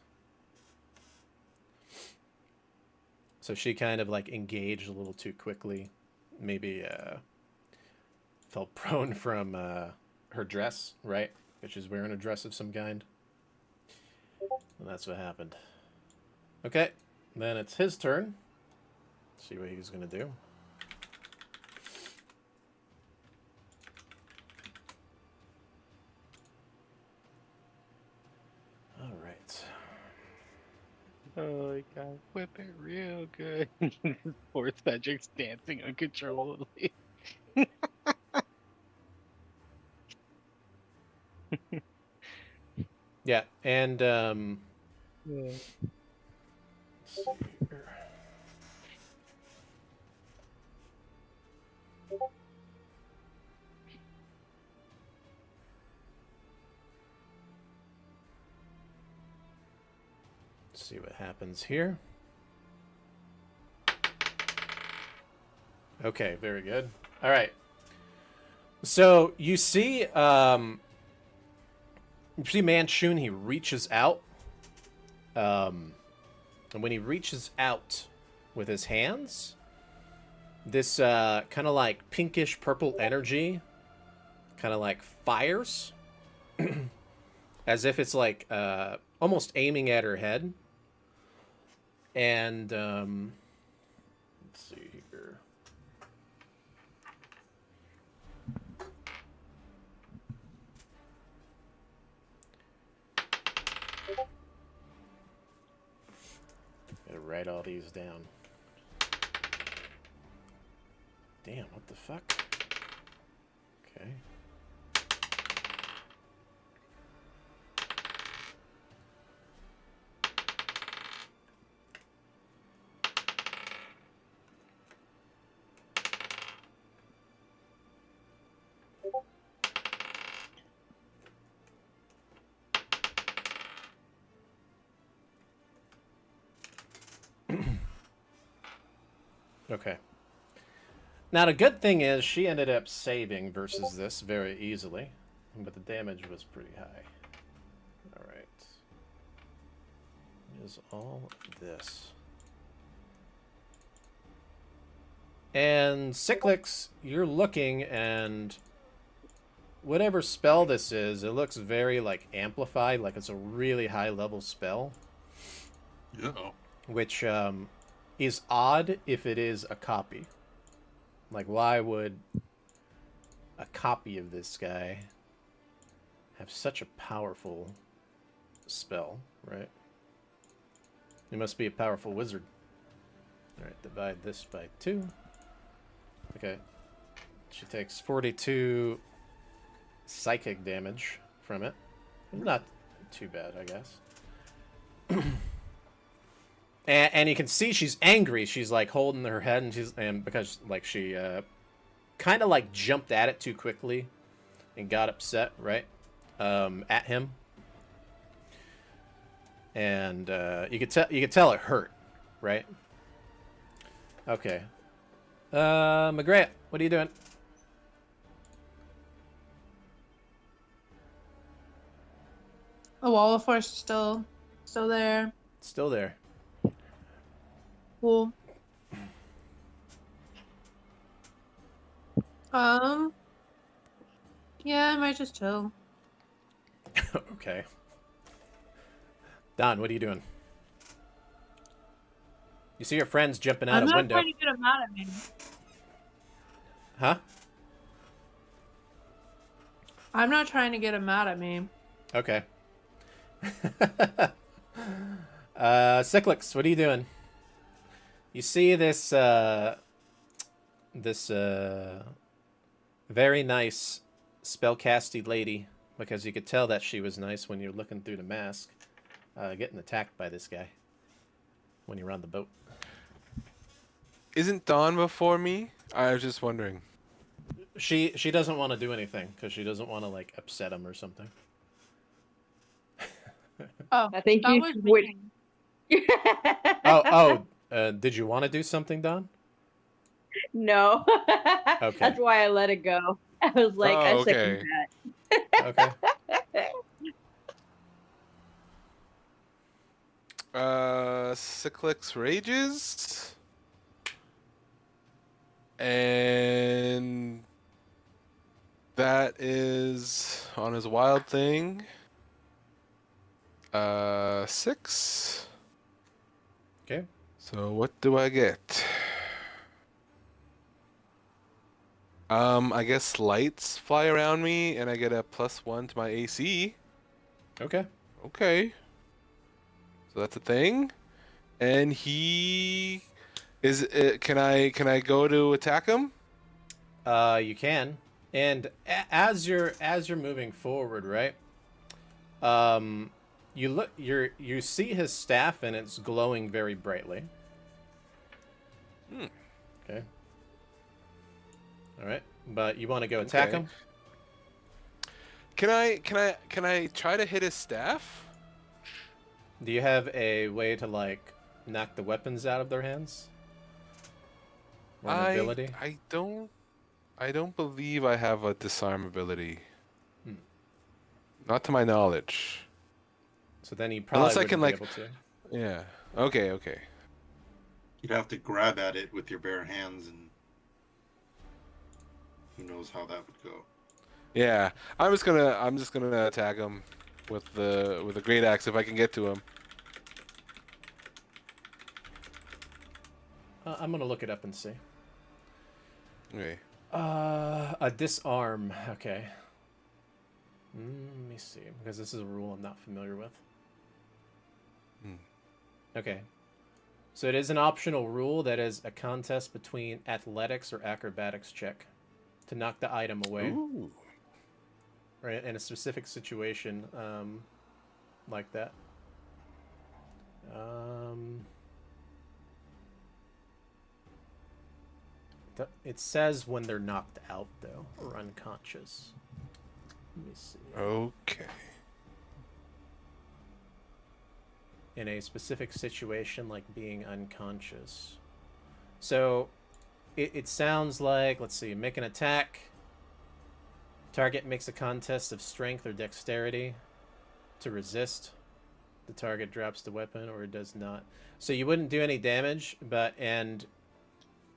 So she kind of like engaged a little too quickly. Maybe fell prone from her dress, right? Because she's wearing a dress of some kind. And that's what happened. Okay, then it's his turn. Let's see what he's going to do. All right. Oh my god, whip it real good. Poor Cedric's dancing uncontrollably. Yeah, and Yeah. let's see here. Let's see what happens here. Okay, very good. All right. So you see Manchun, he reaches out. And when he reaches out with his hands, this kind of like pinkish purple energy kind of like fires as if it's like almost aiming at her head. And let's see here. Gotta write all these down. Damn, what the fuck? Okay. Okay. Now, the good thing is she ended up saving versus this very easily, but the damage was pretty high. All right. Is all of this. And Cyclix, you're looking, and whatever spell this is, it looks very, like, amplified, like it's a really high-level spell. Uh-oh. Which is odd if it is a copy. Like, why would a copy of this guy have such a powerful spell, right? He must be a powerful wizard. Alright, divide this by 2. Okay. She takes 42 psychic damage from it. Not too bad, I guess. And you can see she's angry. She's like holding her head, and because like she kind of like jumped at it too quickly and got upset, right? At him. And you could tell it hurt, right? Okay. McGrath, what are you doing? The wall of force is still there. Still there. Cool. Yeah, I might just chill. Okay. Don, what are you doing? You see your friends jumping out I'm a not window. trying to get him mad at me. Huh? I'm not trying to get him mad at me. Okay. Cyclix, what are you doing? You see this very nice spellcasty lady, because you could tell that she was nice when you're looking through the mask, getting attacked by this guy when you're on the boat. Isn't Dawn before me? I was just wondering. She doesn't want to do anything because she doesn't want to like upset him or something. Oh, I think that you was would. me. Did you want to do something, Don? No. Okay. That's why I let it go. I was like, I second Okay. Cyclix rages. And that is on his wild thing. 6. Okay. So what do I get? I guess lights fly around me, and I get a +1 to my AC. Okay. Okay. So that's a thing. And he is. Can I go to attack him? You can. And as you're moving forward, right? You see his staff, and it's glowing very brightly. Okay. All right, but you want to go attack Okay. him? Can I try to hit his staff? Do you have a way to like knock the weapons out of their hands? Or an ability? I don't believe I have a disarm ability. Not to my knowledge. So then you probably Unless I wouldn't can, be like- able to. Yeah. Okay. You'd have to grab at it with your bare hands, and who knows how that would go. Yeah. I'm just gonna attack him with the great axe if I can get to him. I'm gonna look it up and see. Okay. A disarm. Okay. Let me see, because this is a rule I'm not familiar with. Okay. So it is an optional rule that is a contest between athletics or acrobatics check to knock the item away. Ooh. Right, in a specific situation like that. It says when they're knocked out, though, or unconscious. Let me see. Okay. In a specific situation like being unconscious. So it sounds like, let's see, make an attack. Target makes a contest of strength or dexterity to resist. The target drops the weapon or does not. So you wouldn't do any damage, and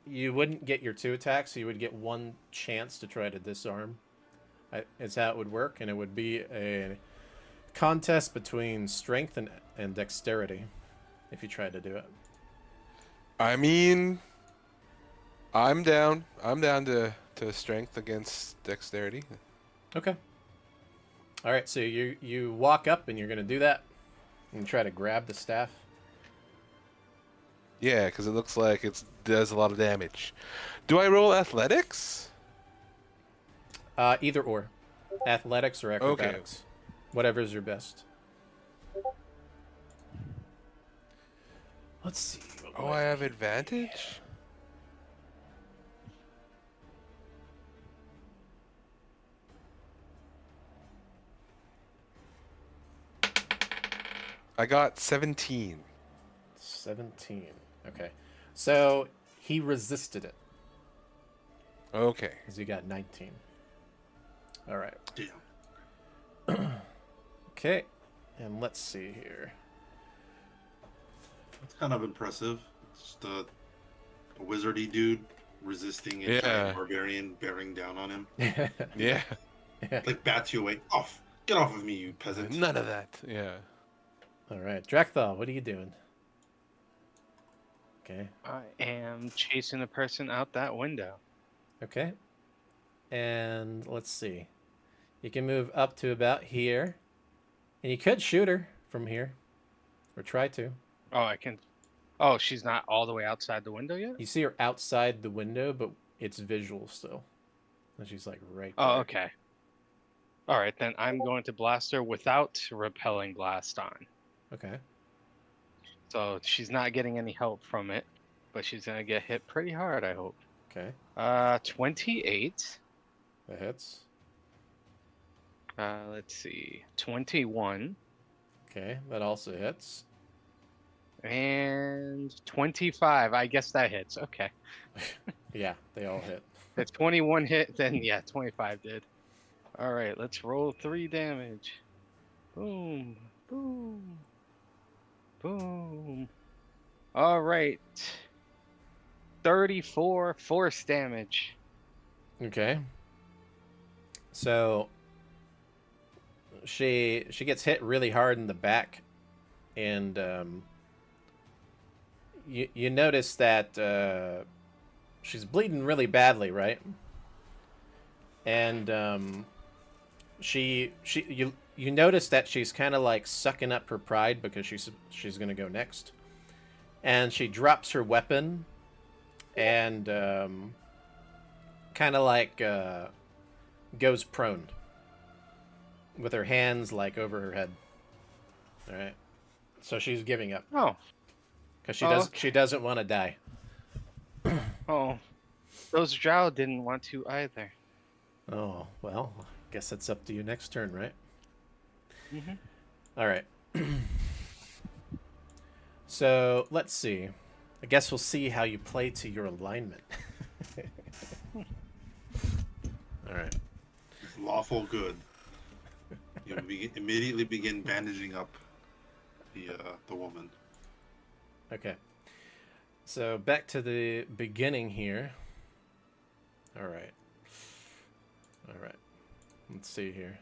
you wouldn't get your 2 attacks, so you would get 1 chance to try to disarm. Is how it would work, and it would be a contest between strength and dexterity if you tried to do it. I mean, I'm down. I'm down to strength against dexterity. Okay. All right, so you walk up and you're going to do that and try to grab the staff. Yeah, because it looks like it does a lot of damage. Do I roll athletics? Either or. Athletics or acrobatics. Whatever's your best. Let's see. Oh, I have advantage? I got 17. 17. Okay. So he resisted it Okay. because you got 19. All right. Damn. Okay. And let's see here. That's kind of impressive. It's just a wizardy dude resisting a Yeah. giant barbarian bearing down on him. Yeah. Like bats you away. Off! Get off of me, you peasant. None of that. Yeah. All right. Drakthal, what are you doing? Okay. I am chasing a person out that window. Okay. And let's see. You can move up to about here. And you could shoot her from here. Or try to. Oh, I can. Oh, she's not all the way outside the window yet? You see her outside the window, but it's visual still. And she's like right there. Oh, okay. All right, then I'm going to blast her without repelling blast on. Okay. So she's not getting any help from it, but she's going to get hit pretty hard, I hope. Okay. 28. That hits. Let's see. 21. Okay. That also hits. And 25. I guess that hits. Okay. Yeah, they all hit. If 21 hit, then yeah, 25 did. All right, let's roll 3 damage. Boom, boom, boom. All right. 34 force damage. Okay. So she gets hit really hard in the back, and you notice that she's bleeding really badly, right? And you notice that she's kind of like sucking up her pride because she's gonna go next, and she drops her weapon, and kind of like goes prone with her hands like over her head. All right, so she's giving up Oh, because Oh, she doesn't want to die. oh. Those drow didn't want to either. Oh well, guess it's up to you next turn, right? Mm-hmm. All right. So let's see. I guess we'll see how you play to your alignment. All right. It's lawful good. You immediately begin bandaging up the woman. Okay. So back to the beginning here. All right. All right. Let's see here.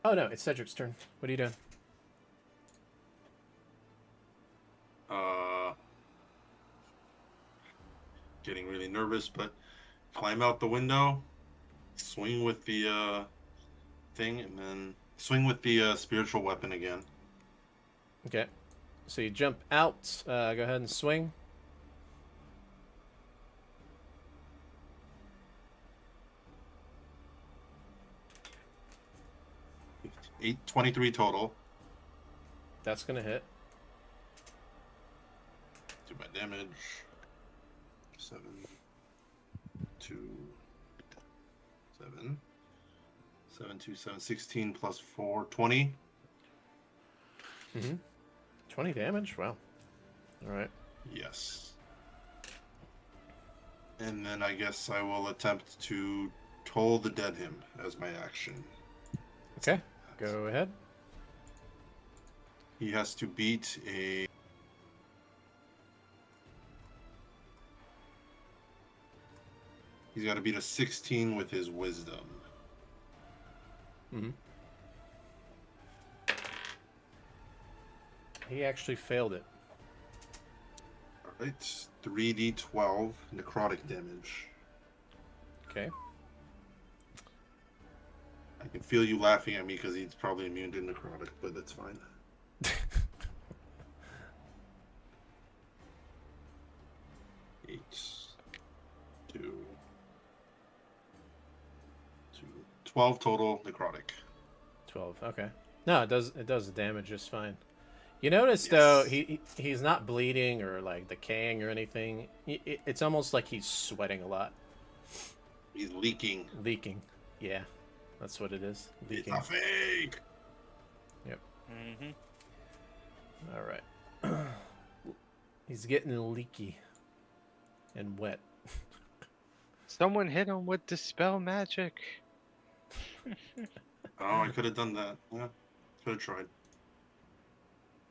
Oh no, it's Cedric's turn. What are you doing? Getting really nervous, but climb out the window, swing with the thing, and then swing with the spiritual weapon again. Okay. So you jump out. Go ahead and swing. Eight, 23 total. That's gonna hit. Do my damage. 7, 2, 7. 7, 2, 7, 16 plus 4, 20. 20 damage. Wow. All right. Yes. And then I guess I will attempt to toll the dead him as my action. Okay. Go ahead. He has to beat a... He's got to beat a 16 with his wisdom. Mm-hmm. He actually failed it. Alright. 3d12 necrotic damage. Okay. I can feel you laughing at me because he's probably immune to necrotic, but that's fine. 8, 2, 12 total necrotic. 12. Okay. No, it does the damage just fine. You notice though, Yes. he's not bleeding or like decaying or anything. It's almost like he's sweating a lot, He's leaking. leaking. Yeah, that's what it is. It's Leaking. a fake. Mm-hmm. All right. He's getting leaky and wet. Someone hit him with dispel magic. Oh, I could have done that. Yeah, could have tried.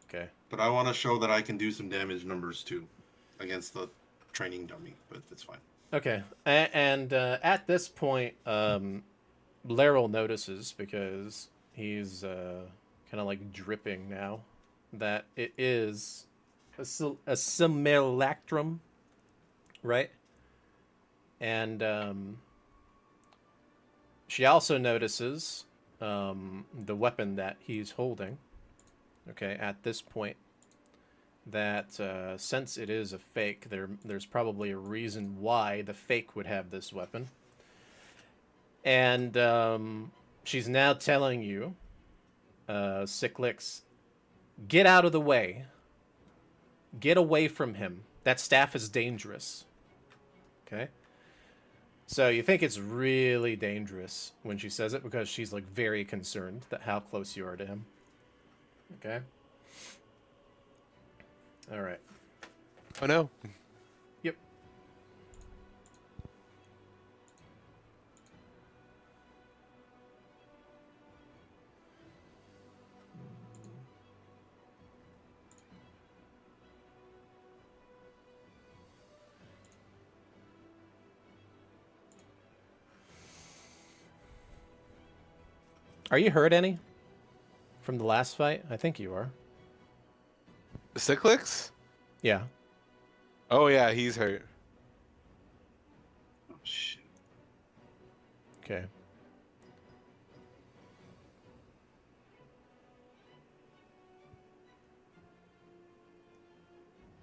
Okay. But I want to show that I can do some damage numbers too against the training dummy, but it's fine. Okay. And at this point, Laryl notices, because he's kind of like dripping now, that it is a simulacrum, right? And she also notices the weapon that he's holding. Okay, at this point, that since it is a fake, there's probably a reason why the fake would have this weapon. And she's now telling you, Cyclix, get out of the way. Get away from him. That staff is dangerous. Okay? So you think it's really dangerous when she says it, because she's like very concerned that how close you are to him. Okay? All right. Oh no. Yep. Are you hurt any from the last fight? I think you are. Cyclix? Yeah. Oh yeah, he's hurt. Oh shit. Okay.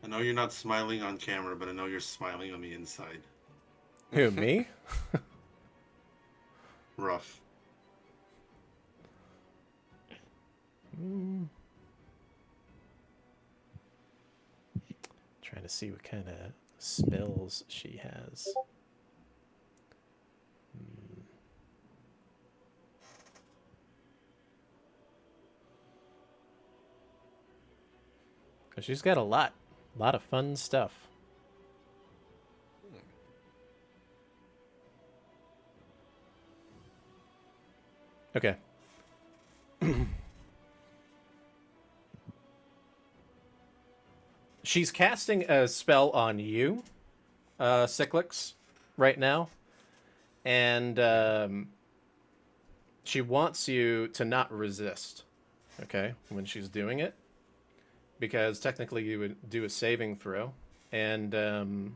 I know you're not smiling on camera, but I know you're smiling on the inside. Who, me? Rough. Trying to see what kind of spells she has. She's got a lot of fun stuff. Okay. She's casting a spell on you, Cyclix, right now. And she wants you to not resist, okay, when she's doing it. Because technically you would do a saving throw. And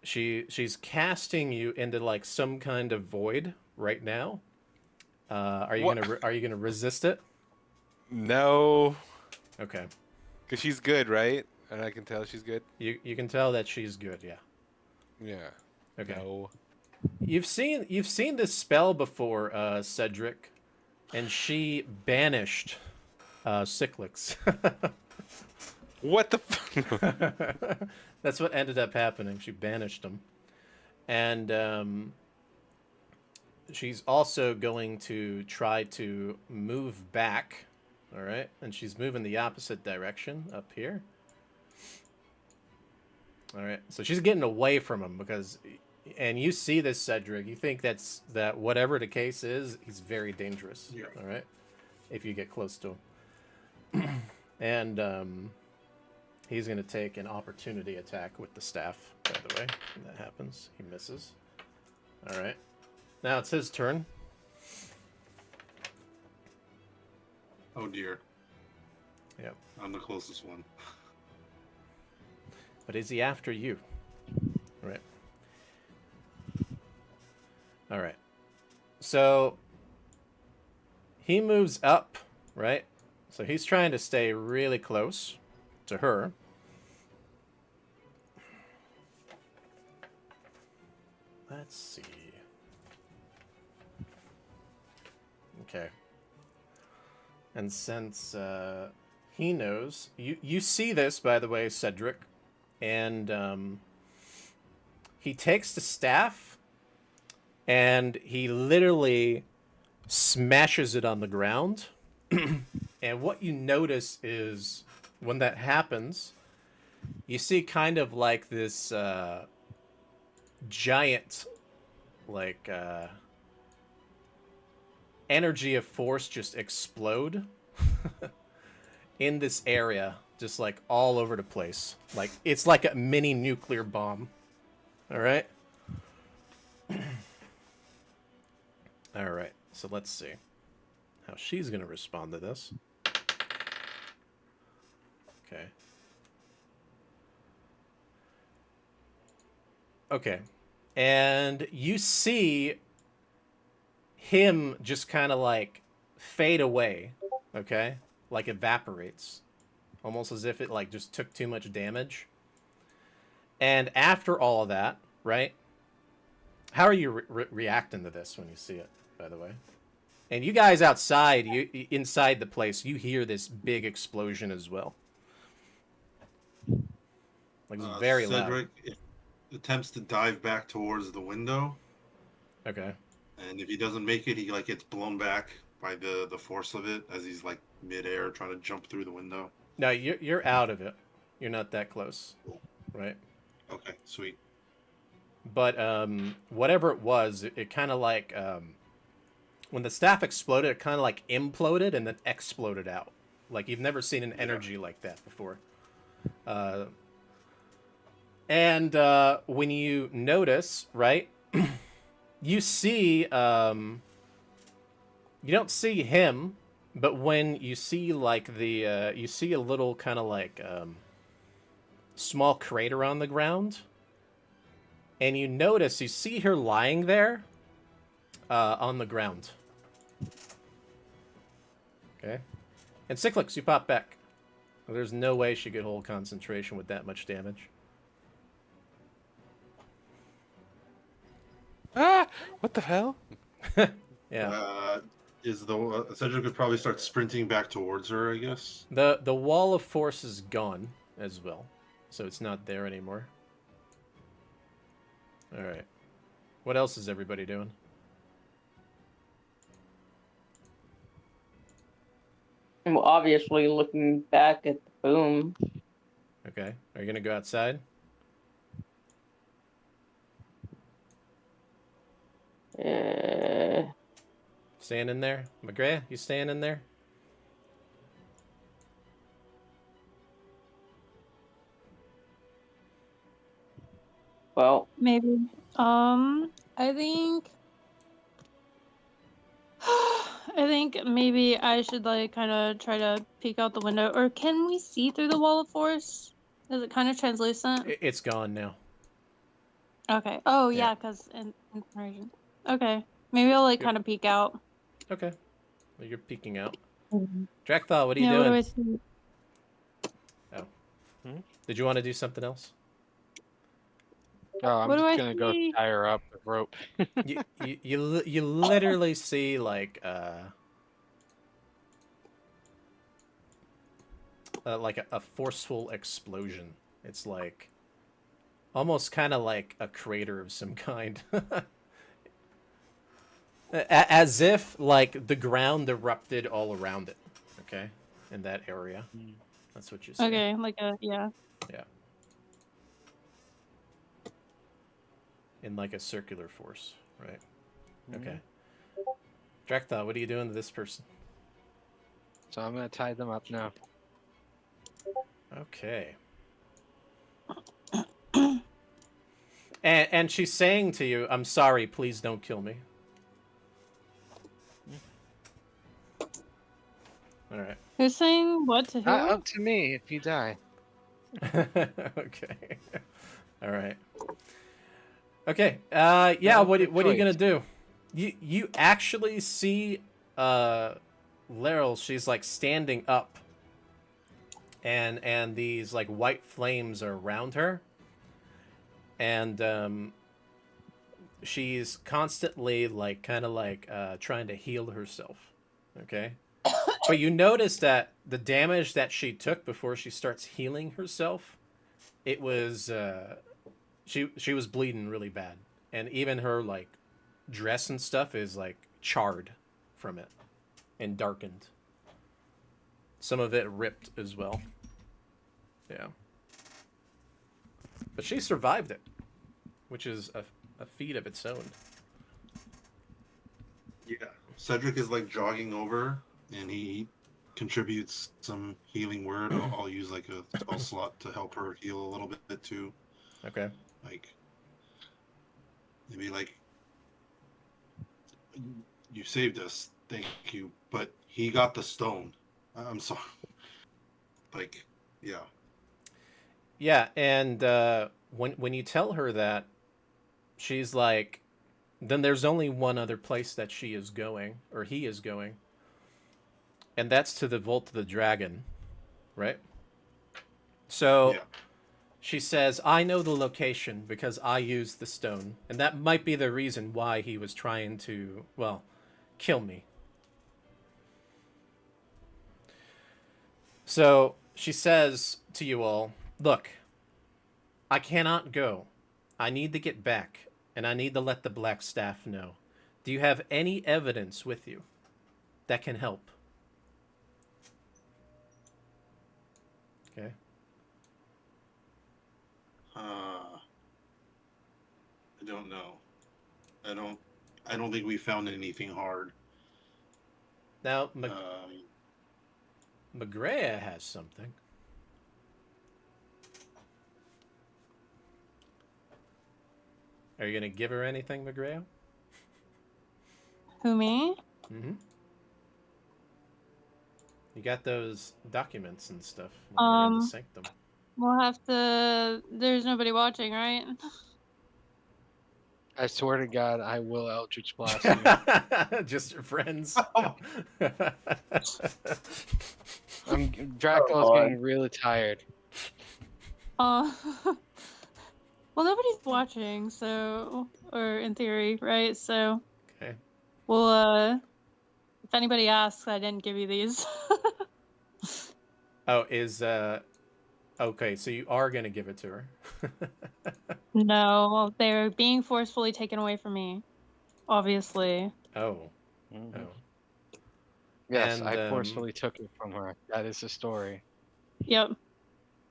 she's casting you into like some kind of void right now. Are you What? gonna resist it? No. Okay. Because she's good, right? And I can tell she's good. You can tell that she's good, yeah. Yeah. Okay. No. You've seen this spell before, Cedric, and she banished Cyclix. What the f- That's what ended up happening. She banished him. And she's also going to try to move back. All right? And she's moving the opposite direction up here. All right. So she's getting away from him because, and you see this, Cedric. You think that whatever the case is, he's very dangerous. Yeah. All right. If you get close to him, and he's gonna take an opportunity attack with the staff. By the way, when that happens, he misses. All right. Now it's his turn. Oh dear. Yep. I'm the closest one. But is he after you? All right. All right. So he moves up, right? So he's trying to stay really close to her. Let's see. Okay. And since he knows, you see this, by the way, Cedric, and he takes the staff and he literally smashes it on the ground. And what you notice is when that happens, you see kind of like this giant, like energy of force just explode in this area, just like all over the place. Like it's like a mini nuclear bomb. All right. All right. So let's see how she's gonna respond to this. Okay. Okay. And you see him just kind of like fade away, okay? Like evaporates. Almost as if it like just took too much damage. And after all of that, right? How are you reacting to this when you see it, by the way? And you guys outside, inside the place, you hear this big explosion as well. Like it's very Cedric attempts to dive back towards the window. Okay. And if he doesn't make it, he like gets blown back by the force of it as he's like midair trying to jump through the window. No, you're out of it. You're not that close, right? Okay, sweet. But whatever it was, it kind of like when the staff exploded, it kind of like imploded and then exploded out. Like you've never seen an energy like that before. And when you notice, right, you see, you don't see him, but when you see like the, you see a little kind of like small crater on the ground, and you notice, you see her lying there on the ground. Okay. And Cyclix, you pop back. There's no way she could hold concentration with that much damage. Ah! What the hell? Yeah. Is the Cedric could probably start sprinting back towards her, I guess. The wall of force is gone as well, so it's not there anymore. All right. What else is everybody doing? I'm obviously looking back at the boom. Okay. Are you gonna go outside? Staying in there? McGrath, you staying in there? Well, Maybe. I think. I think maybe I should like kind of try to peek out the window. Or can we see through the wall of force? Is it kind of translucent? It's gone now. Okay. Oh Yeah. yeah, because information. Okay. Maybe I'll like Yep. kind of peek out. Okay. Well, you're peeking out. Drakthal, what are you Yeah. What do doing? I see? Did you want to do something else? Oh, I'm What do just I gonna go see? tie her up with rope. You literally see like a forceful explosion. It's like almost kind of like a crater of some kind. As if like the ground erupted all around it. Okay, in that area. That's what you see. Okay, like a yeah. Yeah. in like a circular force, right? Mhm. Okay. Drekthal, what are you doing to this person? So I'm gonna tie them up now. Okay. And she's saying to you, "I'm sorry, please don't kill me." All right. Who's saying what to who? Up to me if you die. Okay. All right. Okay. Yeah. No, What good are you gonna choice. do? You actually see Laryl. She's like standing up, and these like white flames are around her, and she's constantly like kind of like trying to heal herself. Okay. But you notice that the damage that she took before she starts healing herself, it was she was bleeding really bad, and even her like dress and stuff is like charred from it and darkened. Some of it ripped as well. Yeah. But she survived it, which is a feat of its own. Yeah. Cedric is like jogging over, and he contributes some healing word. I'll use like a spell slot to help her heal a little bit too. Okay. Like maybe like, you saved us, thank you, but he got the stone. I'm sorry. Like, yeah. Yeah, and when you tell her that, she's like, then there's only one other place that she is going, or he is going, and that's to the Vault of the Dragon, right? So Yeah. she says, I know the location because I used the stone, and that might be the reason why he was trying to, well, kill me. So she says to you all, look, I cannot go. I need to get back, and I need to let the Black Staff know. Do you have any evidence with you that can help? Okay. I don't know. I don't think we found anything hard. Now, Um, Magrea has something. Are you going to give her anything, Magrea? Who, me? Mm-hmm. You got those documents and stuff when you were in the sanctum. We'll have to. There's nobody watching, right? I swear to God, I will Eldritch Blast you. Just your friends. Dracula's boy. getting really tired. Well, nobody's watching, so, or in theory, right? So, Okay. well, if anybody asks, I didn't give you these. Oh, okay, so you are gonna give it to her. No, they're being forcefully taken away from me, obviously. Oh. Mhm. Oh. Yes, And, I forcefully took it from her. That is the story. Yep,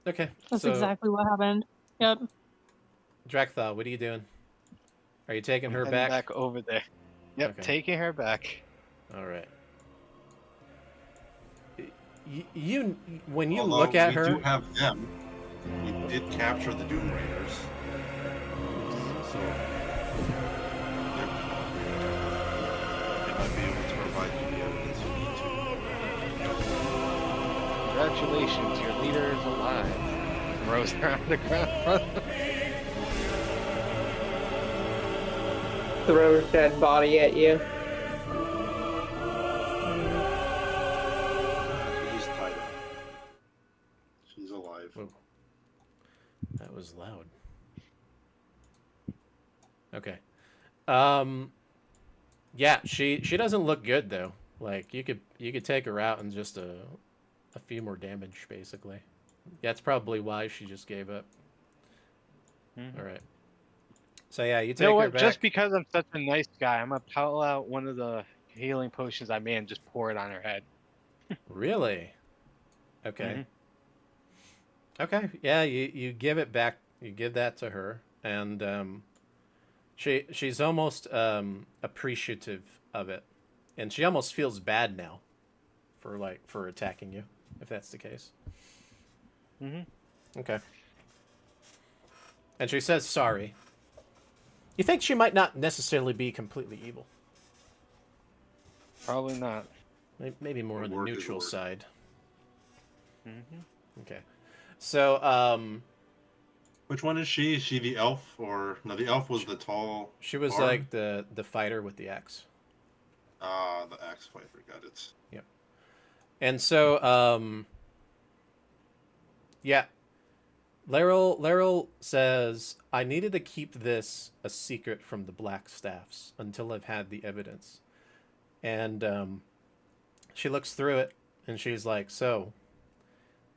Okay, that's so exactly what happened. Yep. Drakthal, what are you doing? Are you taking I'm her heading back? back over there. Yep, Okay. taking her back. All right. You when you although look at we her, do have them. We did capture the Doom Raiders. So they might be able to provide you the evidence you need to. Congratulations, your leader is alive. Throws her on the ground. Throw her dead body at you. He's tied up. She's alive. whoa, that was loud. Okay. Yeah, she doesn't look good though. Like you could take her out and just a few more damage basically. That's probably why she just gave up. Mhm. All right. So yeah, you You take know her what? back. Just because I'm such a nice guy, I'm gonna pull out one of the healing potions I made and just pour it on her head. Really? Okay. Mhm. Okay. Yeah, you give it back. You give that to her, and She's almost appreciative of it, and she almost feels bad now for attacking you, if that's the case. Mm-hmm. Okay. And she says sorry. You think she might not necessarily be completely evil? Probably not. Maybe more Her on the word is neutral word. side. Mm-hmm. Okay. So, Which one is she? Is she the elf or no? The elf was the tall. she was bard? like the fighter with the axe. Ah, the axe fighter. Got it. Yep. And so, yeah. Laryl says, I needed to keep this a secret from the Black Staffs until I've had the evidence. And she looks through it and she's like, so,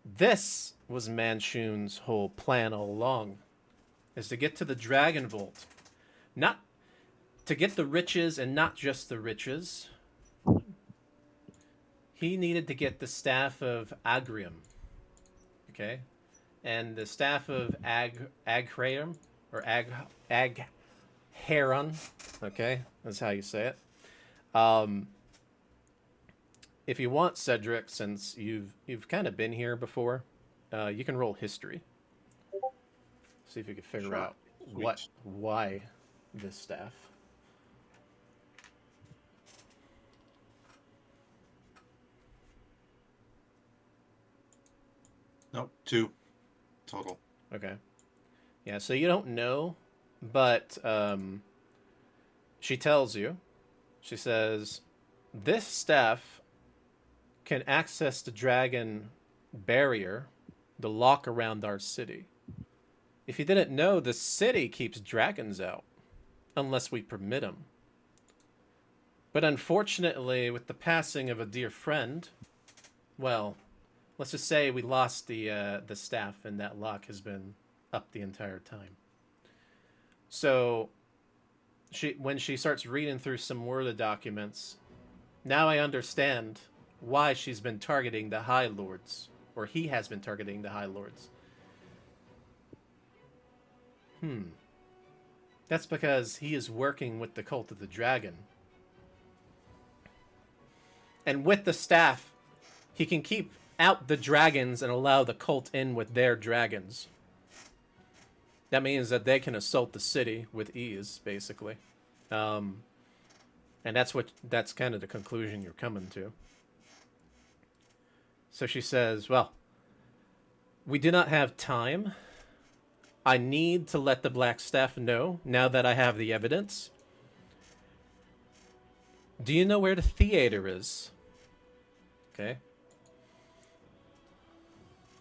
this was Manchun's whole plan all along, is to get to the Dragon Vault. Not to get the riches, and not just the riches. He needed to get the staff of Agrium. Okay? And the staff of Agharum, or Agharon, okay, that's how you say it. If you want, Cedric, since you've kind of been here before, you can roll history. See if you can figure Sure. out Sweet. why this staff. Nope, 2 total. Okay. Yeah, so you don't know, but she tells you. She says, this staff can access the dragon barrier, the lock around our city. If you didn't know, the city keeps dragons out, unless we permit them. But unfortunately, with the passing of a dear friend, well, let's just say we lost the staff, and that lock has been up the entire time. So, when she starts reading through some more of the documents, now I understand why she's been targeting the High Lords, or he has been targeting the High Lords. That's because he is working with the Cult of the Dragon. And with the staff, he can keep out the dragons and allow the cult in with their dragons. That means that they can assault the city with ease, basically. And that's kind of the conclusion you're coming to. So she says, well, we do not have time. I need to let the Black Staff know, now that I have the evidence. Do you know where the theater is? Okay.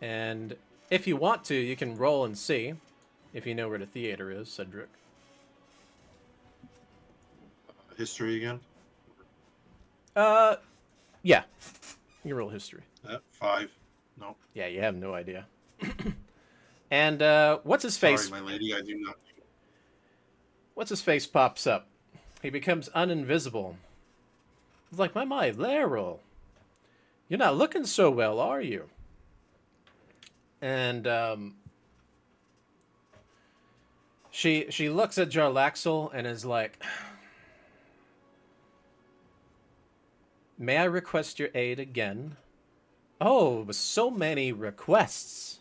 And if you want to, you can roll and see if you know where the theater is, Cedric. History again. Yeah. You roll history. 5. Nope. Yeah, you have no idea. And what's his face? Sorry, my lady, I do not. What's his face pops up. He becomes uninvisible. It's like, my Laryl. You're not looking so well, are you? And she looks at Jarlaxle and is like, may I request your aid again? Oh, with so many requests.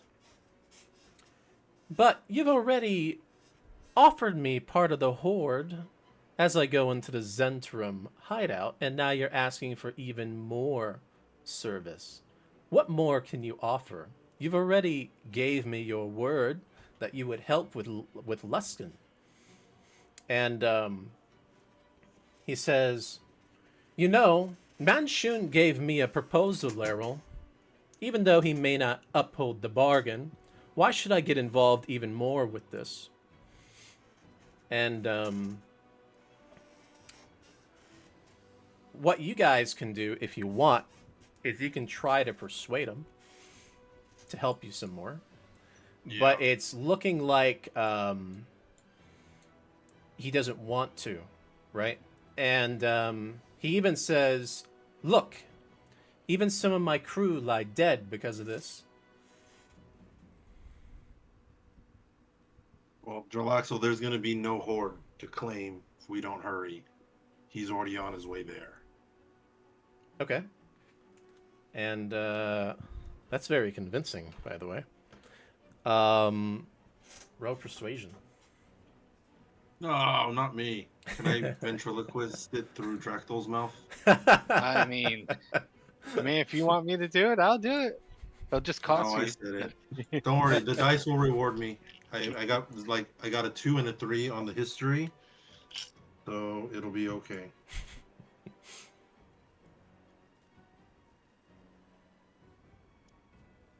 But you've already offered me part of the hoard as I go into the Zentrum hideout, and now you're asking for even more service. What more can you offer? You've already gave me your word that you would help with Luskin. And he says, you know, Manchun gave me a proposal, Laryl. Even though he may not uphold the bargain, why should I get involved even more with this? And what you guys can do, if you want, is you can try to persuade him to help you some more. Yeah. But it's looking like he doesn't want to, right? And he even says, look, even some of my crew lie dead because of this. Well, Jarlaxle, there's going to be no hoard to claim if we don't hurry. He's already on his way there. Okay. And that's very convincing, by the way. Roll persuasion. No, not me. Can I ventriloquist it through Dractyl's mouth? I mean, if you want me to do it, I'll do it. It'll just cost I me. said it. Don't worry, the dice will reward me. I got a 2 and a 3 on the history, so it'll be okay.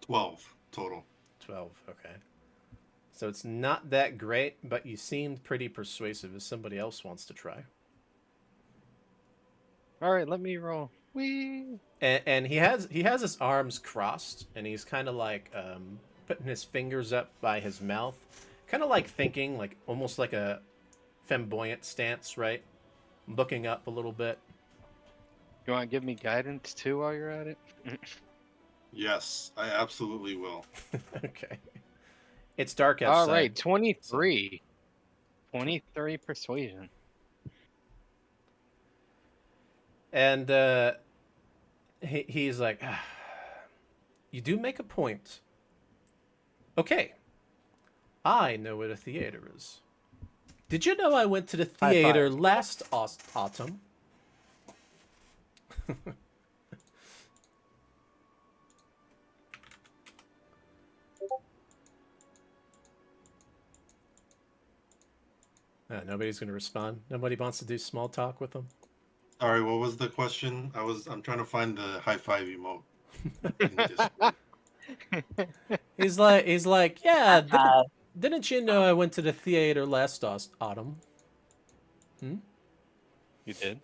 $12 total. 12, okay. So it's not that great, but you seemed pretty persuasive if somebody else wants to try. All right, let me roll. Whee! And he has his arms crossed, and he's kind of like putting his fingers up by his mouth, kind of like thinking, like almost like a flamboyant stance, right? Looking up a little bit. You want to give me guidance too while you're at it? Yes, I absolutely will. Okay. It's dark outside. All right, 23. 23 persuasion. And he's like, you do make a point. Okay. I know what a theater is. Did you know I went to the theater last autumn? Nobody's going to respond. Nobody wants to do small talk with him. Sorry, what was the question? I'm trying to find the high five emote. in Discord. He's like, yeah. Didn't you know I went to the theater last autumn? Hmm? You did?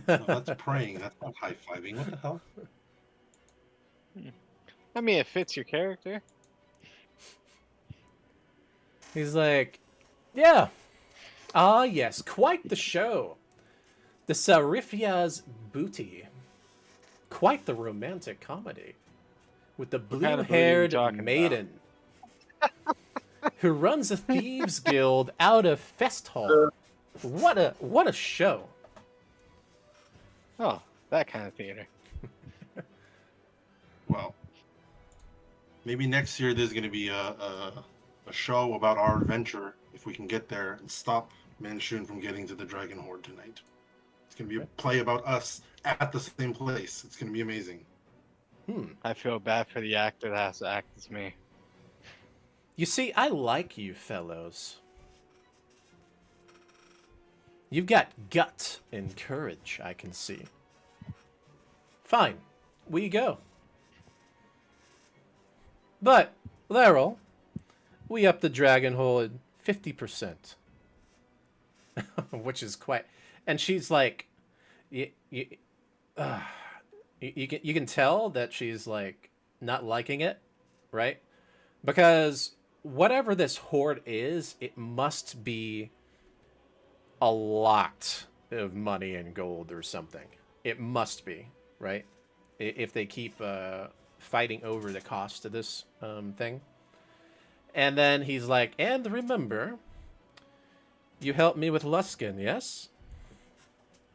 No, that's praying. That's not high fiving. What the hell? I mean, it fits your character. He's like, yeah. Ah, yes, quite the show. The Sarifia's Booty. Quite the romantic comedy. With the kind of booty blue-haired you talking maiden who runs a thieves guild out of Fest Hall. What a show. Oh, that kind of theater. Well, maybe next year there's going to be a show about our adventure if we can get there and stop Manchun from getting to the Dragon Horde tonight. It's going to be a play about us at the same place. It's going to be amazing. I feel bad for the actor that has to act as me. You see, I like you fellows. You've got gut and courage, I can see. Fine, we go. But, Laryl, we up the Dragon Hole 50%. Which is quite... And she's like... You can tell that she's like not liking it, right? Because whatever this horde is, it must be a lot of money and gold or something. It must be, right? If they keep fighting over the cost of this thing. And then he's like, and remember, you helped me with Luskin, yes?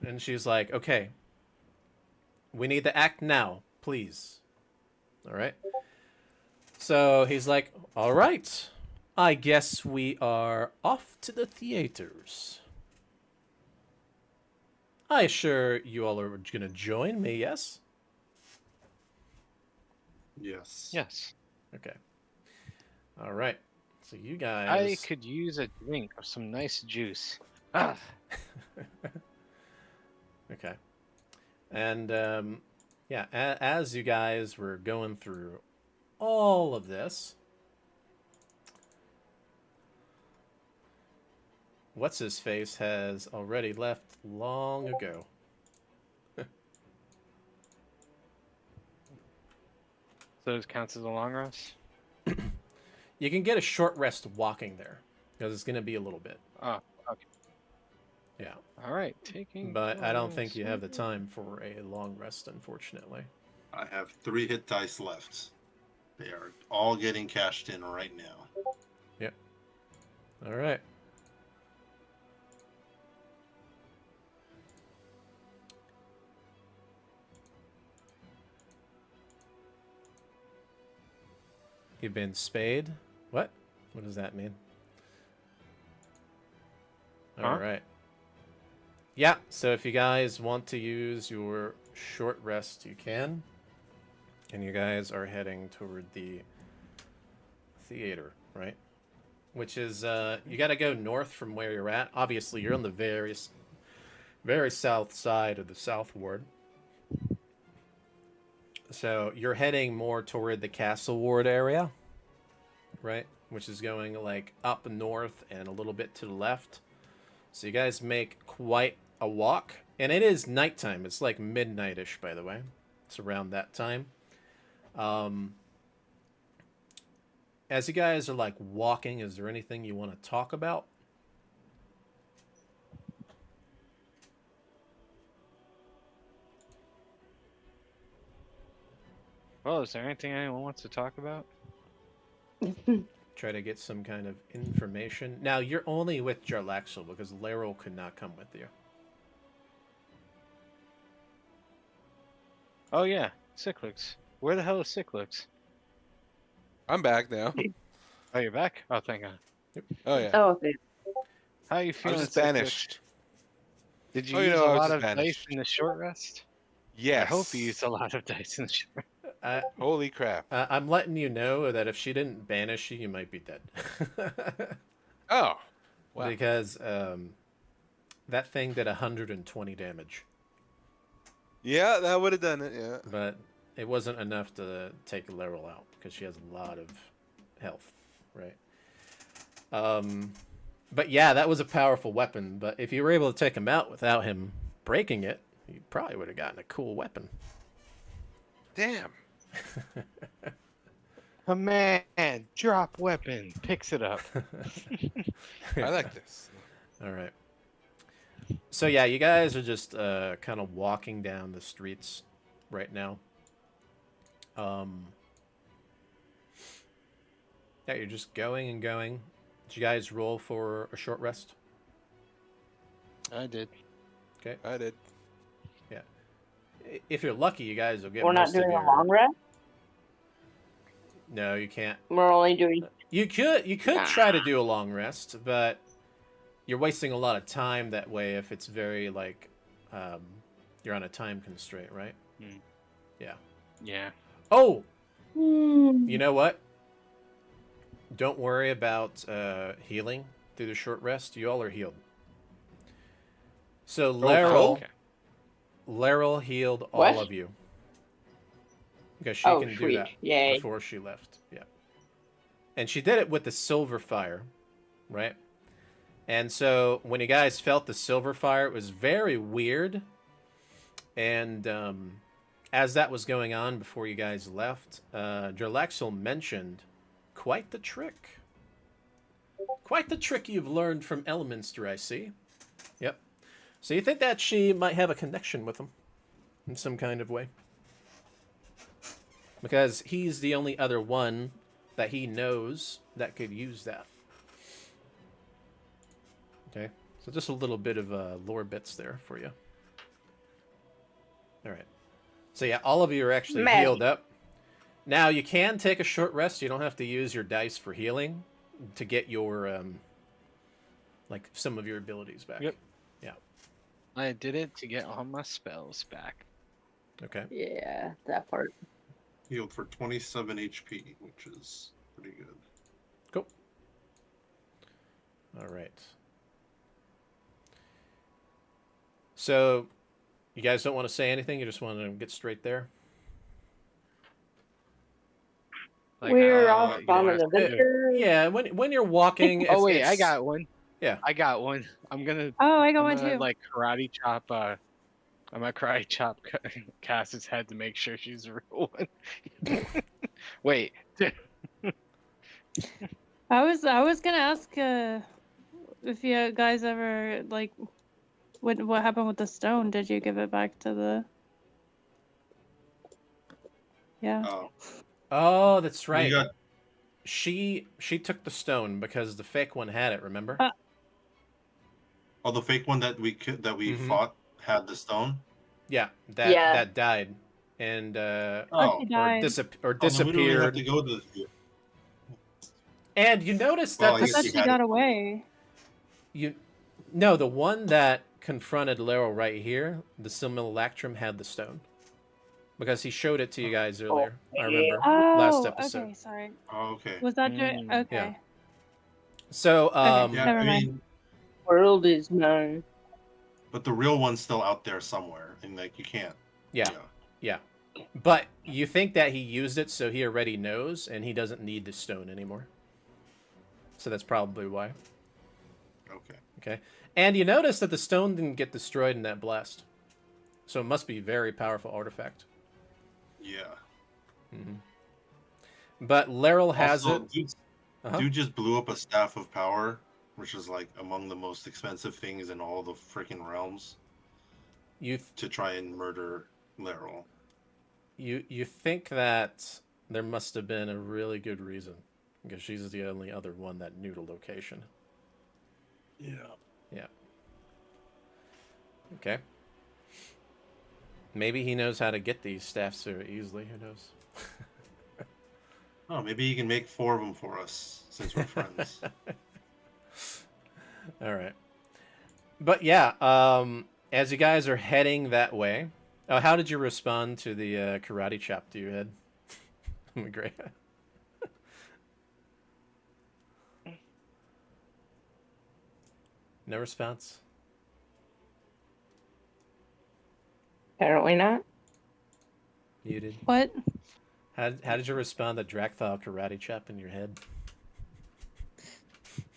And she's like, okay. We need to act now, please. All right. So he's like, all right. I guess we are off to the theaters. I assure you all are going to join me, yes? Yes. Yes. Okay. All right. So you I guys... could use a drink of some nice juice. Ah. Okay. And, yeah, as you guys were going through all of this, What's-His-Face has already left long ago. So this counts as a long rest? You can get a short rest walking there, because it's going to be a little bit. Oh, okay. Yeah. All right, taking... But I don't think you have the time for a long rest, unfortunately. I have 3 hit dice left. They are all getting cashed in right now. Yep. All right. You've been spayed. What? What does that mean? All Huh? right. Yeah, so if you guys want to use your short rest, you can. And you guys are heading toward the theater, right? Which is, you got to go north from where you're at. Obviously, you're on the very south side of the South Ward. So you're heading more toward the Castle Ward area, right? Which is going like up north and a little bit to the left. So you guys make quite a walk. And it is nighttime. It's like midnight-ish, by the way. It's around that time. As you guys are like walking, is there anything you want to talk about? Well, is there anything anyone wants to talk about? Try to get some kind of information. Now, you're only with Jarlaxle because Laryl could not come with you. Oh yeah, Cyclix. Where the hell is Cyclix? I'm back now. Oh, you're back? Oh, thank God. Oh yeah. Oh, okay. How are you I feeling? was Cyclix? banished. Did you Oh, use you know, a I was lot just of dice banished. in the short rest? Yes. I hope you used a lot of dice in the short. Holy crap. I'm letting you know that if she didn't banish you, you might be dead. Oh. Wow. Because that thing did 120 damage. Yeah, that would have done it. Yeah. But it wasn't enough to take Laryl out because she has a lot of health, right? But yeah, that was a powerful weapon. But if you were able to take him out without him breaking it, you probably would have gotten a cool weapon. Damn. Command, drop weapon, picks it up. I like this. All right. So yeah, you guys are just kind of walking down the streets right now. Yeah, you're just going and going. Did you guys roll for a short rest? I did. Okay. I did. If you're lucky, you guys will get We're not most of doing your... a long rest. No, you can't. We're only doing. You could try to do a long rest, but you're wasting a lot of time that way if it's very like you're on a time constraint, right? Hmm. Yeah. Yeah. Oh, Hmm. you know what? Don't worry about healing through the short rest. You all are healed. So Laryl, okay. Laryl healed all What? of you because she Oh, can do sweet. that Yay. before she left. Yeah, and she did it with the silver fire, right? And so when you guys felt the silver fire, it was very weird. And as that was going on before you guys left, Jarlaxle mentioned quite the trick. Quite the trick you've learned from Elminster, I see. Yep. So you think that she might have a connection with him in some kind of way? Because he's the only other one that he knows that could use that. Okay. So just a little bit of lore bits there for you. All right. So yeah, all of you are actually Magic. healed up. Now you can take a short rest. You don't have to use your dice for healing to get your like some of your abilities back. Yep. Yeah. I did it to get all my spells back. Okay. Yeah, that part. Healed for 27 HP, which is pretty good. Cool. All right. So, you guys don't want to say anything? You just want to get straight there? Like, We're uh, off you on know, an adventure. Yeah, when you're walking... Oh wait, it's- I got one. Yeah. I got one. I'm gonna. Oh, I got I'm one gonna, too. like karate chop. I'm gonna karate chop Cass's head to make sure she's a real one. Wait. I was gonna ask if you guys ever like what happened with the stone? Did you give it back to the? Yeah. Oh, that's right. You got She took the stone because the fake one had it, remember? the fake one that we Mhm. fought had the stone. Yeah, Yeah. that died. And Oh, She died. or Oh, then we don't even have disappeared. to go to the. And you notice Well, that I I guess thought you she had got it. away. you no, the one that confronted Laryl right here, the simulacrum had the stone. Because he showed it to you guys earlier. I remember last Oh, episode. okay, sorry. Oh, okay. Was that Mm. Yeah. okay? So Okay, Yeah, never I mind. mean, World is known. but the real one's still out there somewhere, and like you can't. yeah. Yeah. But you think that he used it so he already knows and he doesn't need the stone anymore. So that's probably why. Okay. Okay. And you notice that the stone didn't get destroyed in that blast. So it must be a very powerful artifact. Yeah. Mm-hmm. But Laryl has Also, it. dude just blew up a staff of power, which is like among the most expensive things in all the freaking realms, to try and murder Laryl. You think that there must have been a really good reason, because she's the only other one that knew the location. Yeah. Yeah. Okay. Maybe he knows how to get these staffs so easily. Who knows? Oh, maybe you can make 4 of them for us since we're friends. All right. But yeah, as you guys are heading that way, how did you respond to the karate chop to your head? Great. No response. Apparently not. Muted. What? How did you respond to Drakthal karate chop in your head?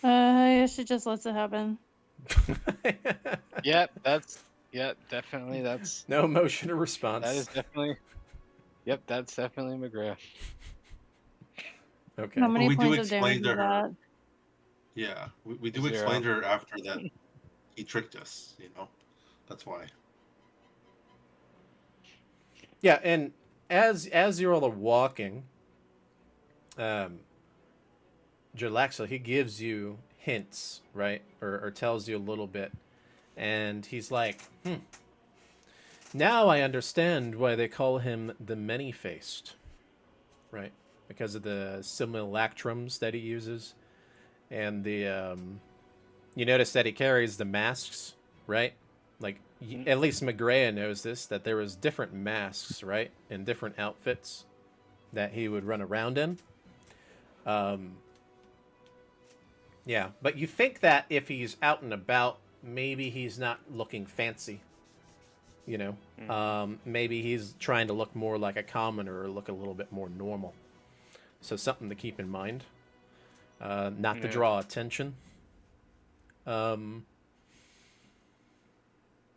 I guess she just lets it happen. Yep, definitely. That's No emotion or response. that is definitely. Yep, that's definitely McGrath. Okay. How many we do points of explain damage is to her. that? Yeah, we do 0. explain to her after that he tricked us, you know? That's why. Yeah, and as you all are walking, Jalaxa, he gives you hints, right? Or tells you a little bit. And he's like, now I understand why they call him the Many-Faced, right? Because of the simulacrums that he uses. And the, you notice that he carries the masks, right? Like, at least Magrea knows this, that there was different masks, right? In different outfits that he would run around in. Yeah, but you think that if he's out and about, maybe he's not looking fancy. You know, maybe he's trying to look more like a commoner or look a little bit more normal. So something to keep in mind. Not to draw attention.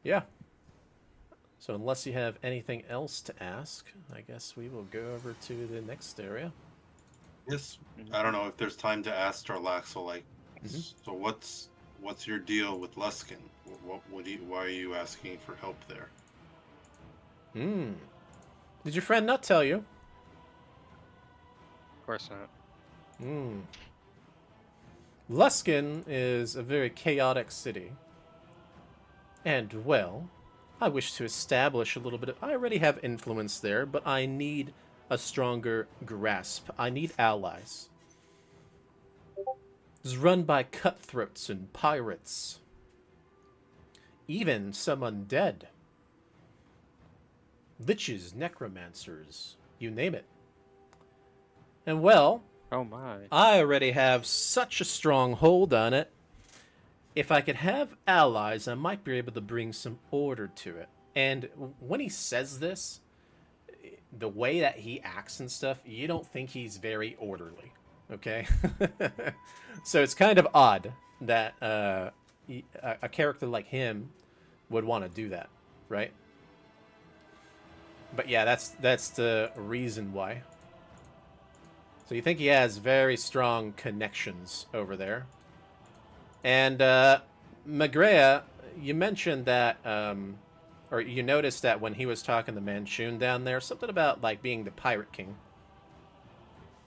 Yeah. So unless you have anything else to ask, I guess we will go over to the next area. Yes, I don't know if there's time to ask Starlaxle, like, so what's your deal with Luskin? Why are you asking for help there? Did your friend not tell you? Of course not. Luskin is a very chaotic city. And, well, I wish to establish a little bit of... I already have influence there, but I need a stronger grasp. I need allies. It's run by cutthroats and pirates. Even some undead. Liches, necromancers, you name it. And, well, Oh my. I already have such a strong hold on it. If I could have allies, I might be able to bring some order to it. And when he says this, the way that he acts and stuff, you don't think he's very orderly. Okay? So it's kind of odd that a character like him would want to do that, right? But yeah, that's the reason why. So you think he has very strong connections over there. And Magrea, you mentioned that, or you noticed that when he was talking to Manchun down there, something about like being the Pirate King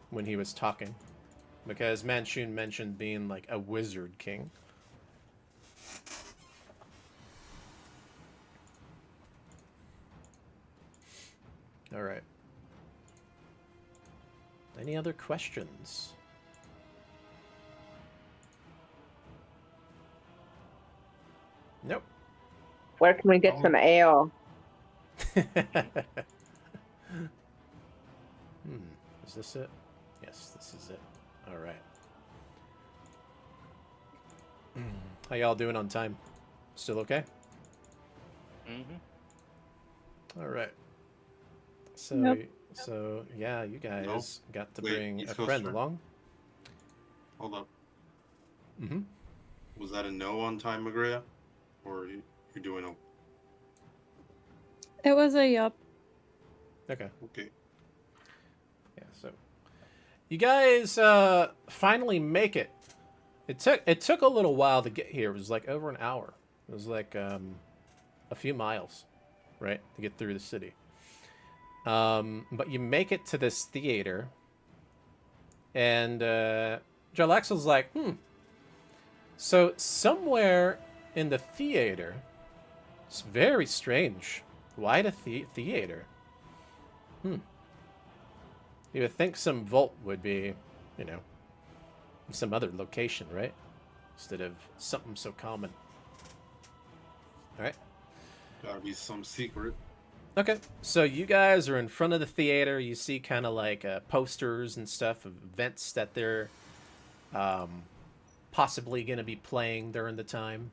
when he was talking. Because Manchun mentioned being like a Wizard King. All right. Any other questions? Nope. Where can we get Oh. some ale? Is this it? Yes, this is it. All right. How y'all doing on time? Still okay? Mm-hmm. All right. So, Nope. so yeah, you guys got to Wait, bring East a friend Coaster? along. Hold up. Mm-hmm. Was that a no on time, Magrea? Or you're doing It was a yup. Okay. okay? Yeah. So, you guys finally make it. It took a little while to get here. It was like over an hour. It was like a few miles, right, to get through the city. But you make it to this theater, and Jalaxel's like, So somewhere in the theater, it's very strange. Why the theater? You would think some vault would be, you know, some other location, right? Instead of something so common. All right. Gotta be some secret. Okay, so you guys are in front of the theater. You see kind of like posters and stuff of events that they're possibly going to be playing during the time.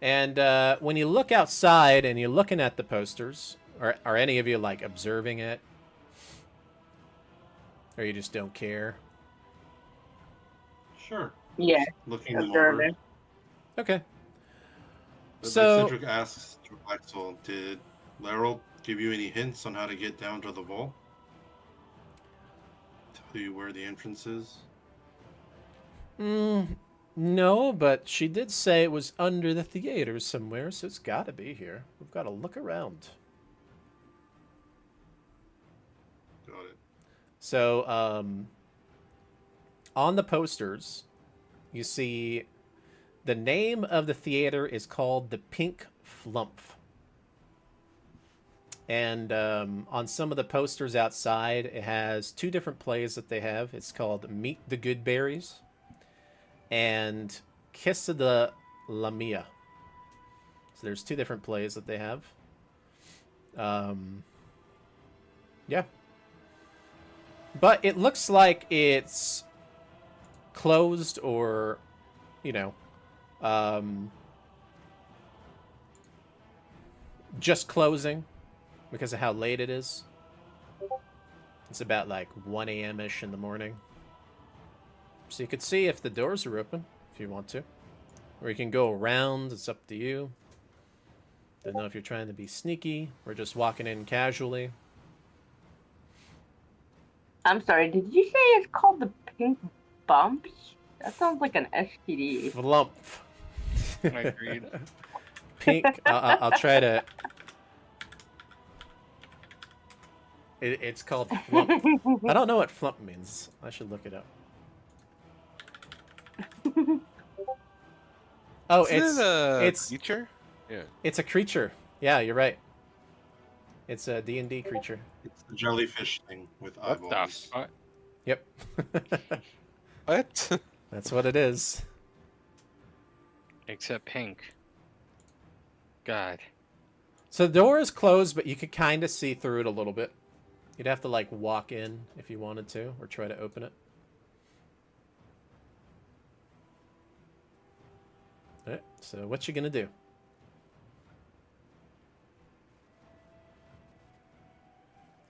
And when you look outside and you're looking at the posters, are any of you like observing it? Or you just don't care? Sure. Yeah, Looking them over. observing. Okay. The So- Eccentric asks Axel, did Laryl give you any hints on how to get down to the vault? Tell you where the entrance is? No, but she did say it was under the theater somewhere, so it's got to be here. We've got to look around. Got it. So, on the posters, you see the name of the theater is called the Pink Flump. And on some of the posters outside, it has two different plays that they have. It's called Meet the Goodberries and Kiss of the Lamia. So there's two different plays that they have. Yeah. But it looks like it's closed or, you know, just closing because of how late it is. It's about like 1 a.m.-ish in the morning. So you could see if the doors are open, if you want to. Or you can go around, it's up to you. Don't know if you're trying to be sneaky or just walking in casually. I'm sorry, did you say it's called the Pink Bumps? That sounds like an STD. Flump. Agreed. Pink. I'll try to. It's called flump. I don't know what flump means. I should look it up. Oh, Isn't it a it's creature? Yeah. it's a creature. Yeah, you're right. It's a D&D creature. It's the jellyfish thing with What the eyeballs. fuck? Yep. What? That's what it is. Except pink. God. So the door is closed, but you could kind of see through it a little bit. You'd have to like walk in if you wanted to, or try to open it. All right. So what you gonna do?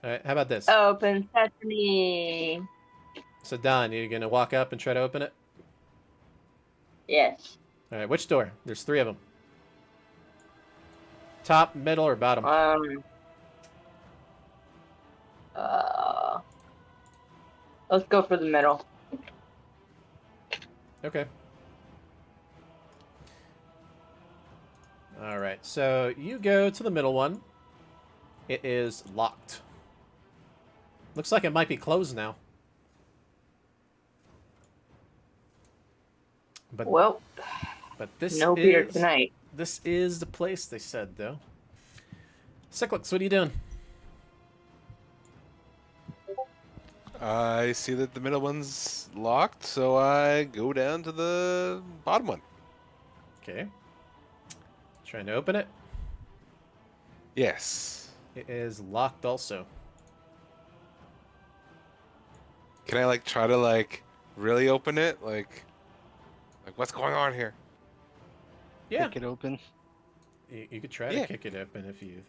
All right. How about this? Open sesame. So Don, you gonna walk up and try to open it? Yes. All right. Which door? There's 3 of them. Top, middle, or bottom? Let's go for the middle. Okay. All right. So you go to the middle one. It is locked. Looks like it might be closed now. But Well, this no beer is tonight. this is the place they said though. Cyclix, what are you doing? I see that the middle one's locked, so I go down to the bottom one. Okay. Trying to open it. Yes. It is locked also. Can I like try to like really open it? Like what's going on here? Yeah. Kick it open. You could try to Yeah. kick it open if you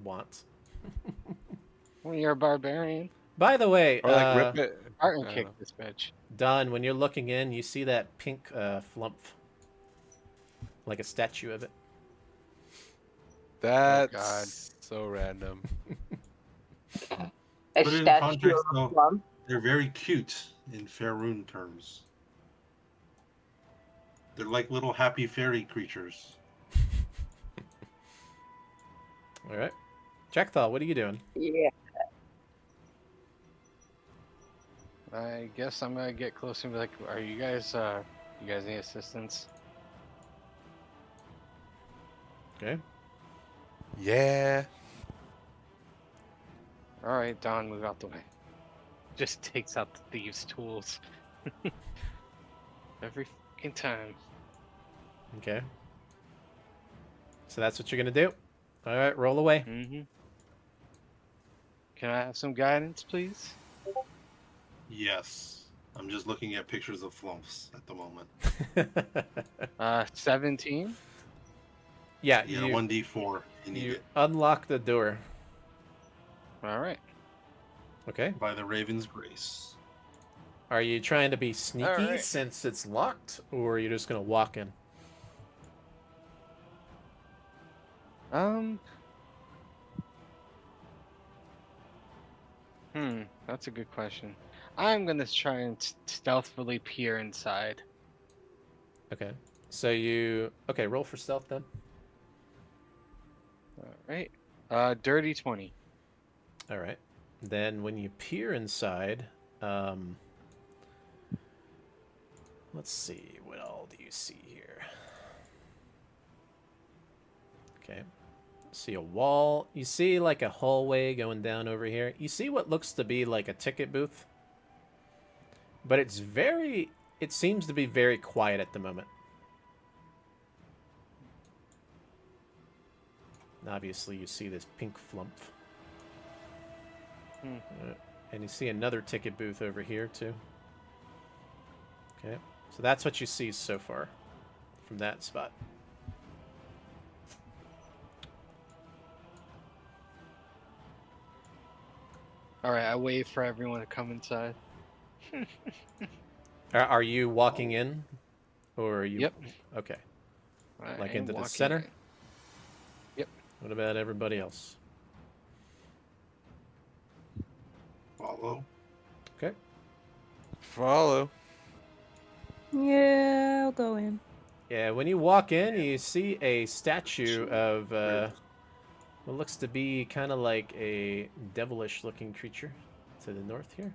want. When you're a barbarian, By the way, Or like rip it? Martin I kick don't know. this bitch. Don, when you're looking in, you see that pink flump, like a statue of it. That's God. so random. A Put it in statue context, of a though. plum. They're very cute in Faerun terms. They're like little happy fairy creatures. All right. Jackthal, what are you doing? Yeah. I guess I'm gonna get closer and be like, are you guys need assistance? Okay. Yeah. Alright, Don, move out the way. Just takes out the thieves' tools. Every fucking time. Okay. So that's what you're gonna do. All right, roll away. Mm-hmm. Can I have some guidance, please? Yes. I'm just looking at pictures of flumps at the moment. 17. Yeah, Yeah, you 1d4. You need you it. unlock the door. Alright. Okay. By the Raven's Grace. Are you trying to be sneaky Alright. since it's locked, or are you just gonna walk in? That's a good question. I'm gonna try and stealthily peer inside. Okay. So roll for stealth then. Alright. Dirty 20. All right. Then when you peer inside, let's see, what all do you see here? Okay. See a wall. You see like a hallway going down over here. You see what looks to be like a ticket booth. But it seems to be very quiet at the moment. Obviously, you see this pink flump. And you see another ticket booth over here, too. Okay. So that's what you see so far from that spot. Alright, I wait for everyone to come inside. Are you walking in? Or are you... Yep. Okay. I Like am into the walking center? in. Yep. What about everybody else? Follow. Okay. Follow. Yeah, I'll go in. Yeah, when you walk in, you see a statue of what looks to be kind of like a devilish-looking creature to the north here.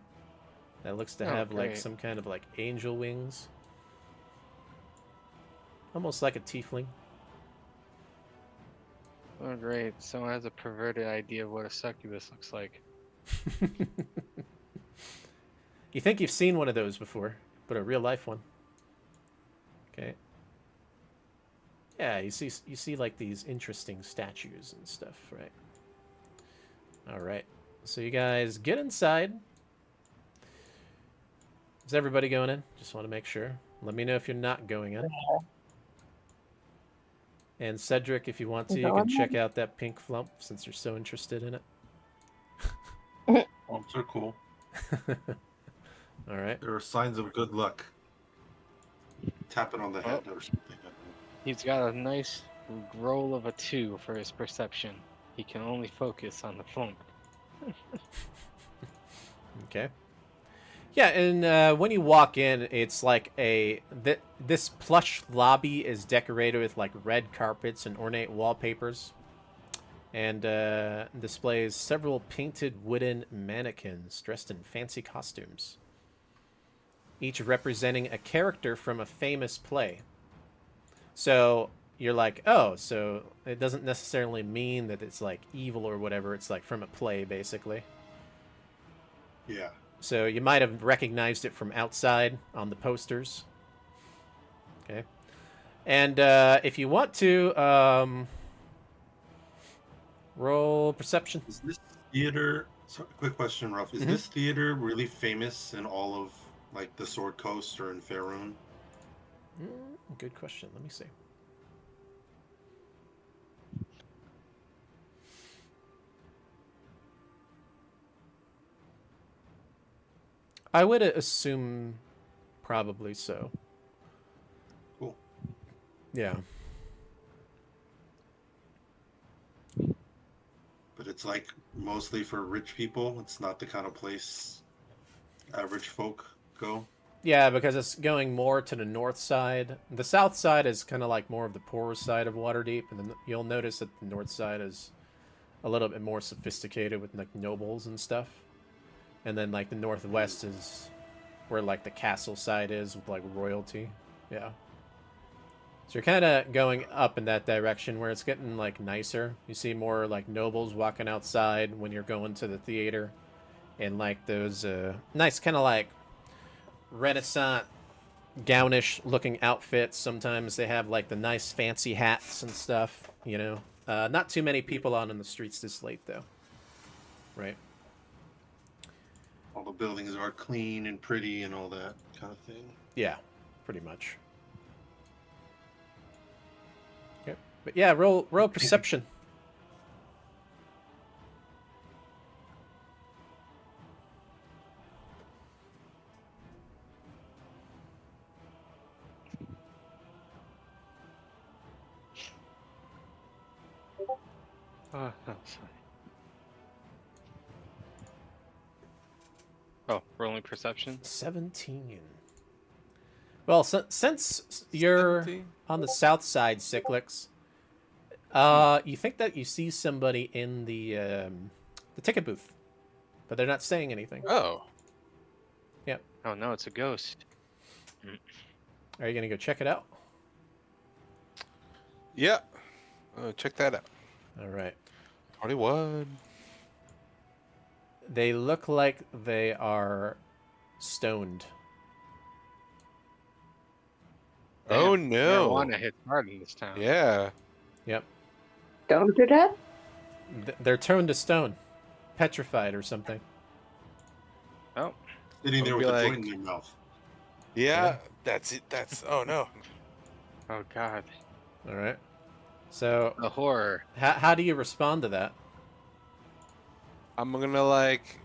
That looks to Oh, have like great. some kind of like angel wings. Almost like a tiefling. Oh great, someone has a perverted idea of what a succubus looks like. You think you've seen one of those before, but a real life one. Okay. Yeah, you see like these interesting statues and stuff, right? All right. So you guys get inside. Is everybody going in? Just want to make sure. Let me know if you're not going in. And Cedric, if you want to, you can check out that pink flump since you're so interested in it. Flumps are cool. All right. There are signs of good luck. Tap it on the head or something. He's got a nice roll of a 2 for his perception. He can only focus on the flump. Okay. Yeah, and when you walk in, it's like this plush lobby is decorated with like red carpets and ornate wallpapers, and displays several painted wooden mannequins dressed in fancy costumes, each representing a character from a famous play. So you're like, oh, so it doesn't necessarily mean that it's like evil or whatever. It's like from a play, basically. Yeah. So you might have recognized it from outside on the posters. Okay. And if you want to, roll perception. Is this theater? So, quick question, Ruff. Is this theater really famous in all of like the Sword Coast or in Faerun? Good question. Let me see. I would assume probably so. Cool. Yeah. But it's like mostly for rich people. It's not the kind of place average folk go. Yeah, because it's going more to the north side. The south side is kind of like more of the poorer side of Waterdeep, and then you'll notice that the north side is a little bit more sophisticated with like nobles and stuff. And then like the northwest is where like the castle side is with like royalty. Yeah. So you're kind of going up in that direction where it's getting like nicer. You see more like nobles walking outside when you're going to the theater, and like those nice kind of like Renaissance gownish looking outfits. Sometimes they have like the nice fancy hats and stuff, you know. Not too many people out on the streets this late though. Right. All the buildings are clean and pretty and all that kind of thing. Yeah, pretty much. Okay. But yeah, roll perception. Oh, sorry. Oh, rolling perception. 17. Well, since you're 17? on the south side, Cyclix, you think that you see somebody in the ticket booth, but they're not saying anything. Oh. Oh no, it's a ghost. Are you gonna go check it out? Yeah. Check that out. All right. 21. They look like they are stoned. Oh Damn, no. Marijuana hits hard in this town. Yeah. Yep. Stoned to death? They're turned to stone, petrified or something. Oh, Sitting there I'll with be a like- joint in their mouth. Yeah. That's it. Oh no. oh God, All right. So the horror. how do you respond to that? I'm gonna like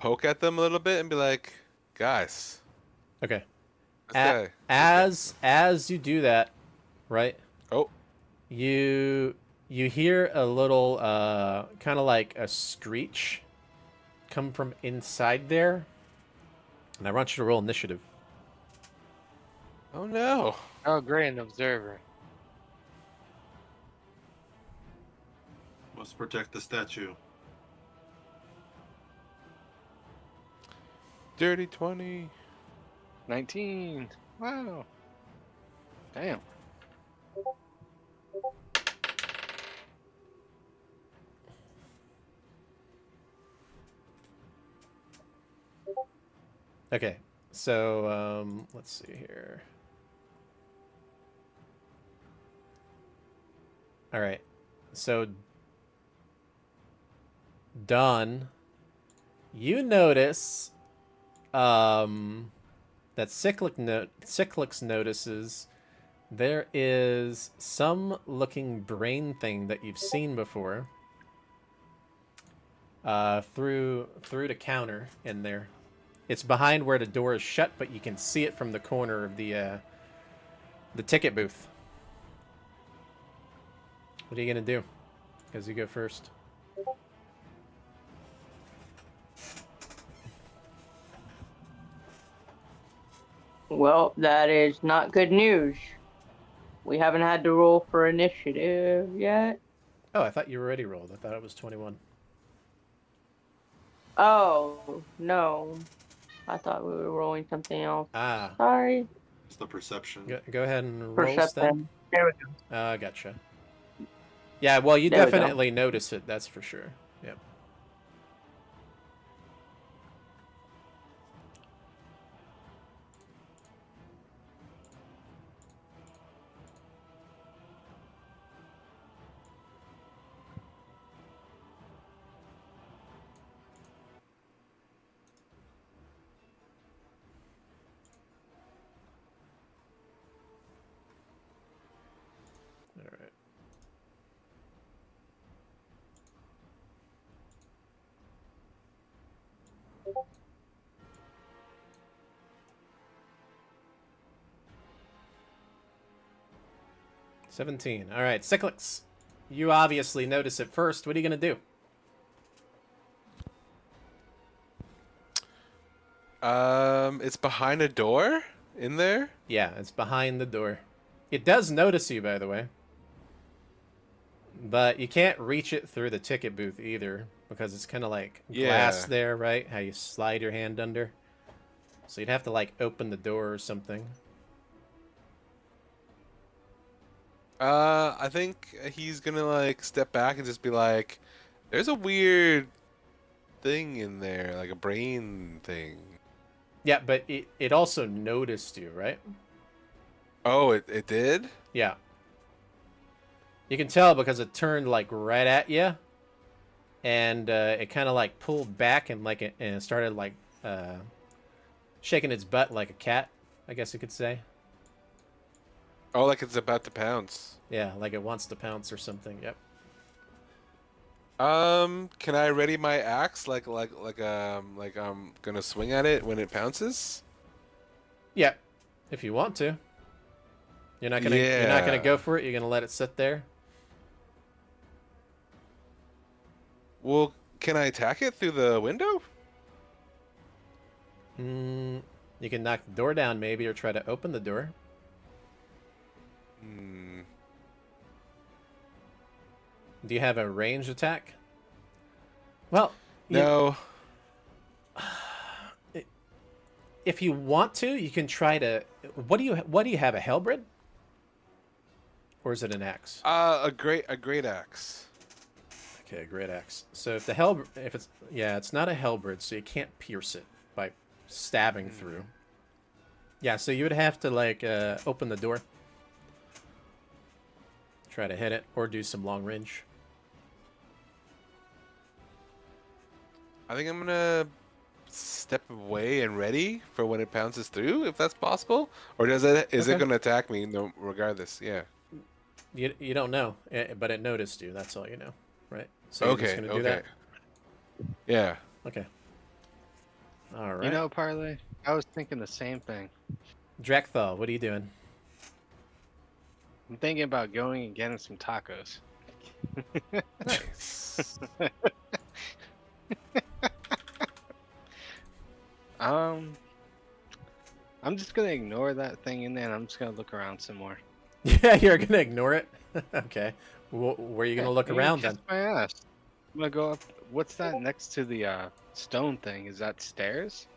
poke at them a little bit and be like, guys, Okay. this guy. As you do that, right? Oh. You hear a little kind of like a screech come from inside there, and I want you to roll initiative. Oh no. Oh, great, an observer. Must protect the statue. Dirty 20. 19. Wow. Damn. Okay, so let's see here. All right, so Dawn, you notice that Cyclix notices there is some looking brain thing that you've seen before through the counter in there. It's behind where the door is shut, but you can see it from the corner of the ticket booth. What are you gonna do? As you go first. Well, that is not good news. We haven't had to roll for initiative yet. Oh, I thought you already rolled. I thought it was 21. Oh, no. I thought we were rolling something else. Ah, Sorry. It's the perception. go ahead and roll then. Perception. There we go. Gotcha. Yeah, well, you There we go. definitely notice it. That's for sure. Yep. 17. All right, Cyclix. You obviously notice it first. What are you gonna do? It's behind a door in there. Yeah, it's behind the door. It does notice you, by the way. But you can't reach it through the ticket booth either, because it's kind of like glass Yeah. there, right? How you slide your hand under. So you'd have to like open the door or something. I think he's gonna like step back and just be like, "There's a weird thing in there, like a brain thing." Yeah, but it also noticed you, right? Oh, it did? Yeah. You can tell because it turned like right at you, and it kind of like pulled back and like and started like shaking its butt like a cat, I guess you could say. Oh, like it's about to pounce. Yeah, like it wants to pounce or something. Yep. Can I ready my axe like I'm gonna swing at it when it pounces? Yeah, if you want to. You're not gonna Yeah. go for it. You're gonna let it sit there. Well, can I attack it through the window? You can knock the door down maybe, or try to open the door. Hmm. Do you have a ranged attack? Well, No. if you want to, you can try to. What do you have? A halberd? Or is it an axe? A great axe. Okay, a great axe. So if it's not a halberd, so you can't pierce it by stabbing through. Yeah, so you would have to like open the door, try to hit it, or do some long range. I think I'm gonna step away and ready for when it pounces through, if that's possible. Or is it Okay. gonna attack me no regardless? Yeah. You don't know, but it noticed you. That's all you know, right? So you're just Okay. gonna do Okay. that. Yeah. Okay. All right. You know, Parlay, I was thinking the same thing. Drekthal, what are you doing? I'm thinking about going and getting some tacos. Nice. I'm just gonna ignore that thing in there, and I'm just gonna look around some more. Yeah, you're gonna ignore it. Okay. Where are you gonna look I'm gonna around kiss then? My ass. I'm gonna go up. What's that next to the stone thing? Is that stairs?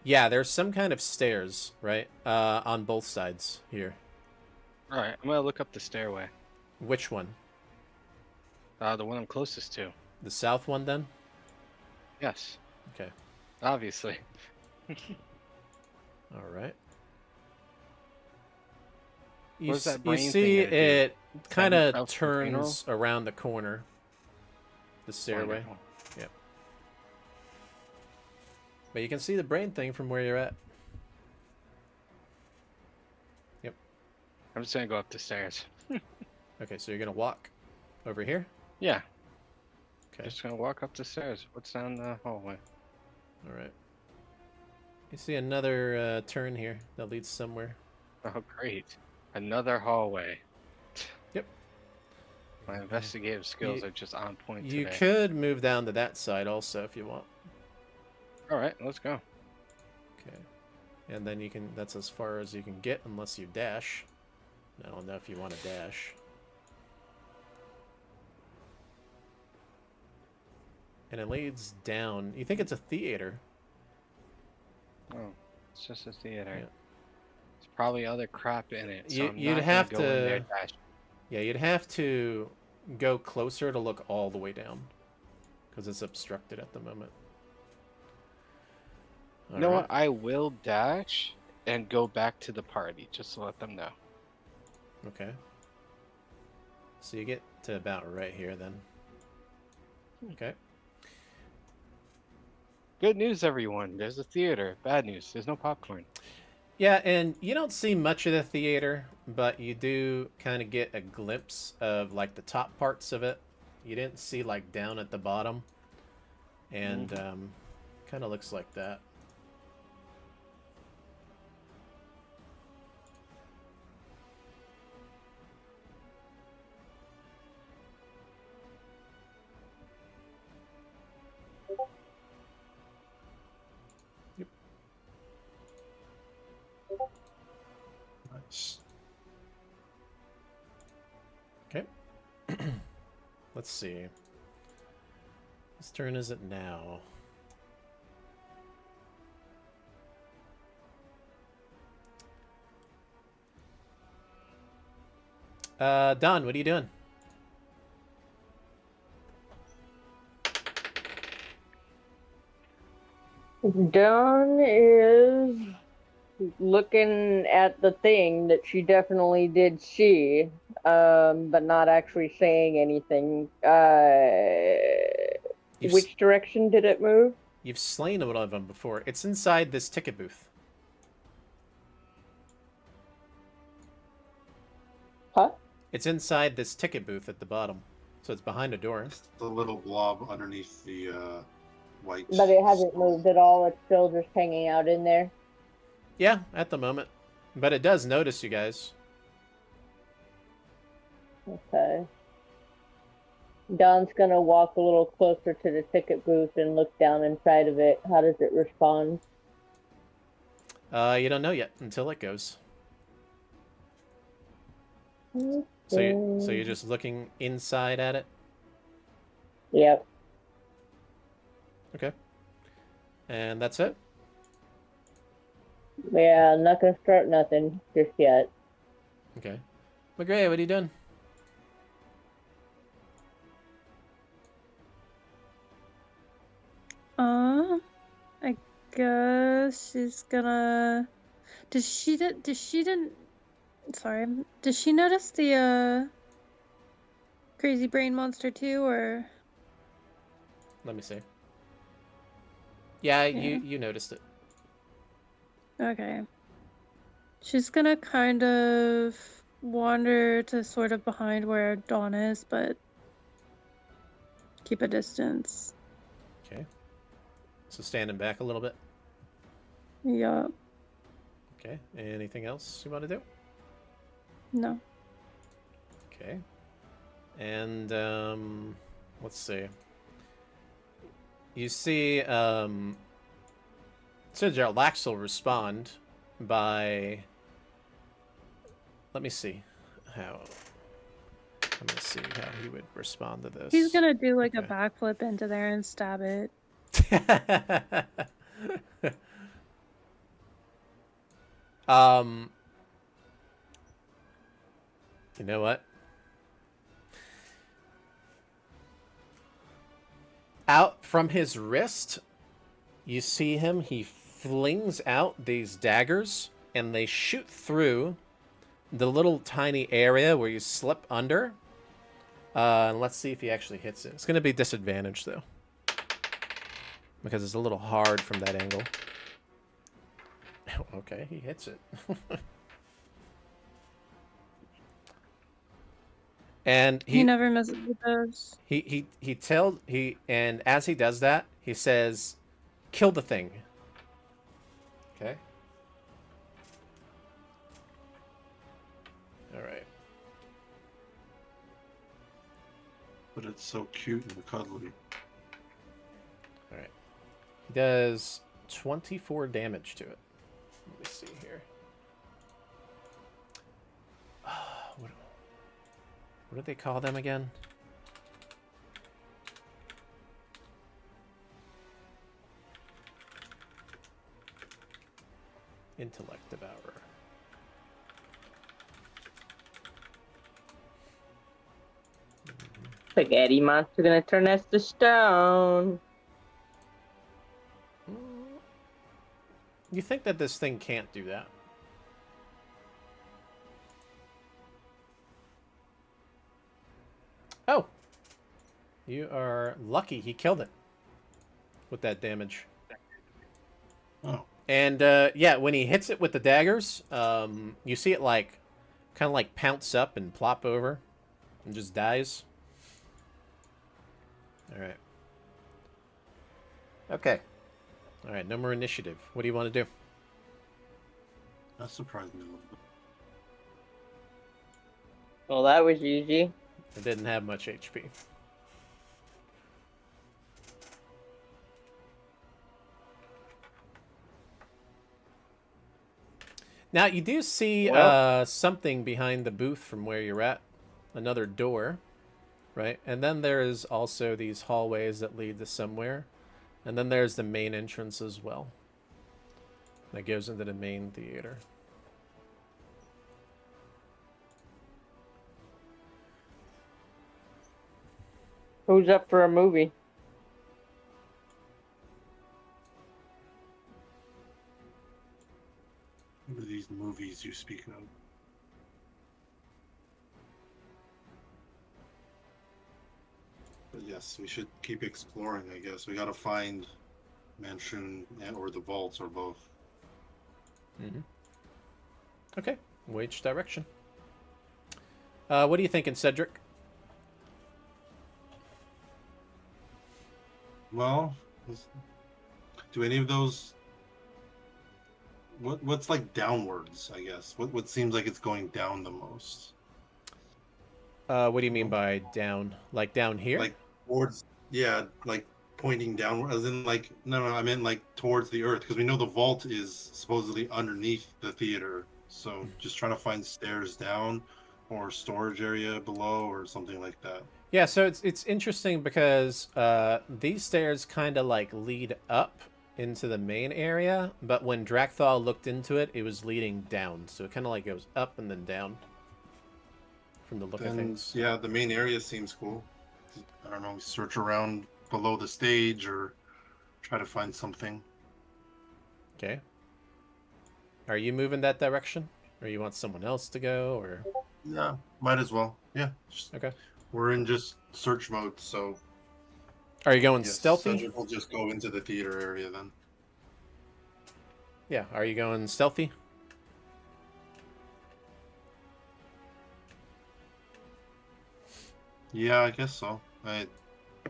Yeah, there's some kind of stairs, right? On both sides here. All right, I'm gonna look up the stairway. Which one? The one I'm closest to. The south one then? Yes, Okay. obviously. All right. What's that you brain see thing gonna do? it kind Send of itself to the funeral? turns around the corner. The stairway. Wonderful. But you can see the brain thing from where you're at. I'm just gonna go up the stairs. Okay, so you're gonna walk over here? Yeah, Okay. just gonna walk up the stairs. What's down the hallway? All right. You see another turn here that leads somewhere. Oh, great! Another hallway. Yep. My investigative skills You- are just on point You today. could move down to that side also if you want. All right, let's go. Okay. And then you can, that's as far as you can get unless you dash. I don't know if you want to dash. And it leads down. You think it's a theater. Oh, it's just a theater. Yeah. There's probably other crap in it. So I'm You'd not have gonna go in there to- dash. Yeah, you'd have to go closer to look all the way down. Because it's obstructed at the moment. You know All what? I will dash and go back to the party just to let them know. Okay. So you get to about right here then. Okay. Good news, everyone. There's a theater. Bad news. There's no popcorn. Yeah, and you don't see much of the theater, but you do kind of get a glimpse of like the top parts of it. You didn't see like down at the bottom. And kind of looks like that. Let's see. Whose turn is it now? Don, what are you doing? Dawn is looking at the thing that she definitely did see, but not actually saying anything. Which direction did it move? You've slain one of them before. It's inside this ticket booth. Huh? It's inside this ticket booth at the bottom. So it's behind a door. It's the little blob underneath the white. But it hasn't moved at all. It's still just hanging out in there. Yeah, at the moment. But it does notice you guys. Okay. Don's gonna walk a little closer to the ticket booth and look down inside of it. How does it respond? You don't know yet until it goes. So you're just looking inside at it? Yep. Okay. And that's it? Yeah, I'm not gonna start nothing just yet. Okay. McGray, what are you doing? I guess she's gonna. Does she didn't? Sorry. Does she notice the crazy brain monster too, or? Let me see. Yeah, you noticed it. Okay. She's gonna kind of wander to sort of behind where Dawn is, but keep a distance. Okay. So standing back a little bit. Yup. Okay. Anything else you want to do? No. Okay. And let's see. You see so Lax will respond by, let me see how, I'm gonna see how he would respond to this. He's gonna do like a Okay. backflip into there and stab it. You know what? Out from his wrist, you see him, he flings out these daggers, and they shoot through the little tiny area where you slip under. And let's see if he actually hits it. It's going to be disadvantaged, though, because it's a little hard from that angle. Okay, he hits it. And He never misses with those. And as he does that, he says, "Kill the thing." Okay. All right. But it's so cute and cuddly. All right. He does 24 damage to it. Let me see here. What do they call them again? Intellect Devourer. Spaghetti monster gonna turn us to stone. You think that this thing can't do that? Oh! You are lucky he killed it with that damage. Oh. And yeah, when he hits it with the daggers, you see it like kind of like pounce up and plop over and just dies. All right. Okay. All right, no more initiative. What do you want to do? That surprised me a little bit. Well, that was easy. It didn't have much HP. Now, you do see something behind the booth from where you're at. Another door. right? And then there's also these hallways that lead to somewhere. And then there's the main entrance as well. That goes into the main theater. Who's up for a movie? What are these movies you speak of? But yes, we should keep exploring, I guess. We gotta find mansion or the vaults or both. Mm-hmm. Okay, which direction? What are you thinking, Cedric? Well, do any of those... What's like downwards, I guess? What seems like it's going down the most? What do you mean by down? Like down here? Like towards, yeah, like pointing downward, as in like, no, I meant like towards the earth, because we know the vault is supposedly underneath the theater. So just trying to find stairs down or storage area below or something like that. Yeah, so it's interesting because these stairs kind of like lead up into the main area, but when Drakthal looked into it, it was leading down. So it kind of like goes up and then down from the look of things. Yeah, the main area seems cool. I don't know, search around below the stage or try to find something. Okay. Are you moving that direction? Or you want someone else to go, or... Yeah, might as well. Yeah. Okay. We're in just search mode, so... Are you going yes, stealthy? Cedric will just go into the theater area then. Yeah, are you going stealthy? Yeah, I guess so. I'm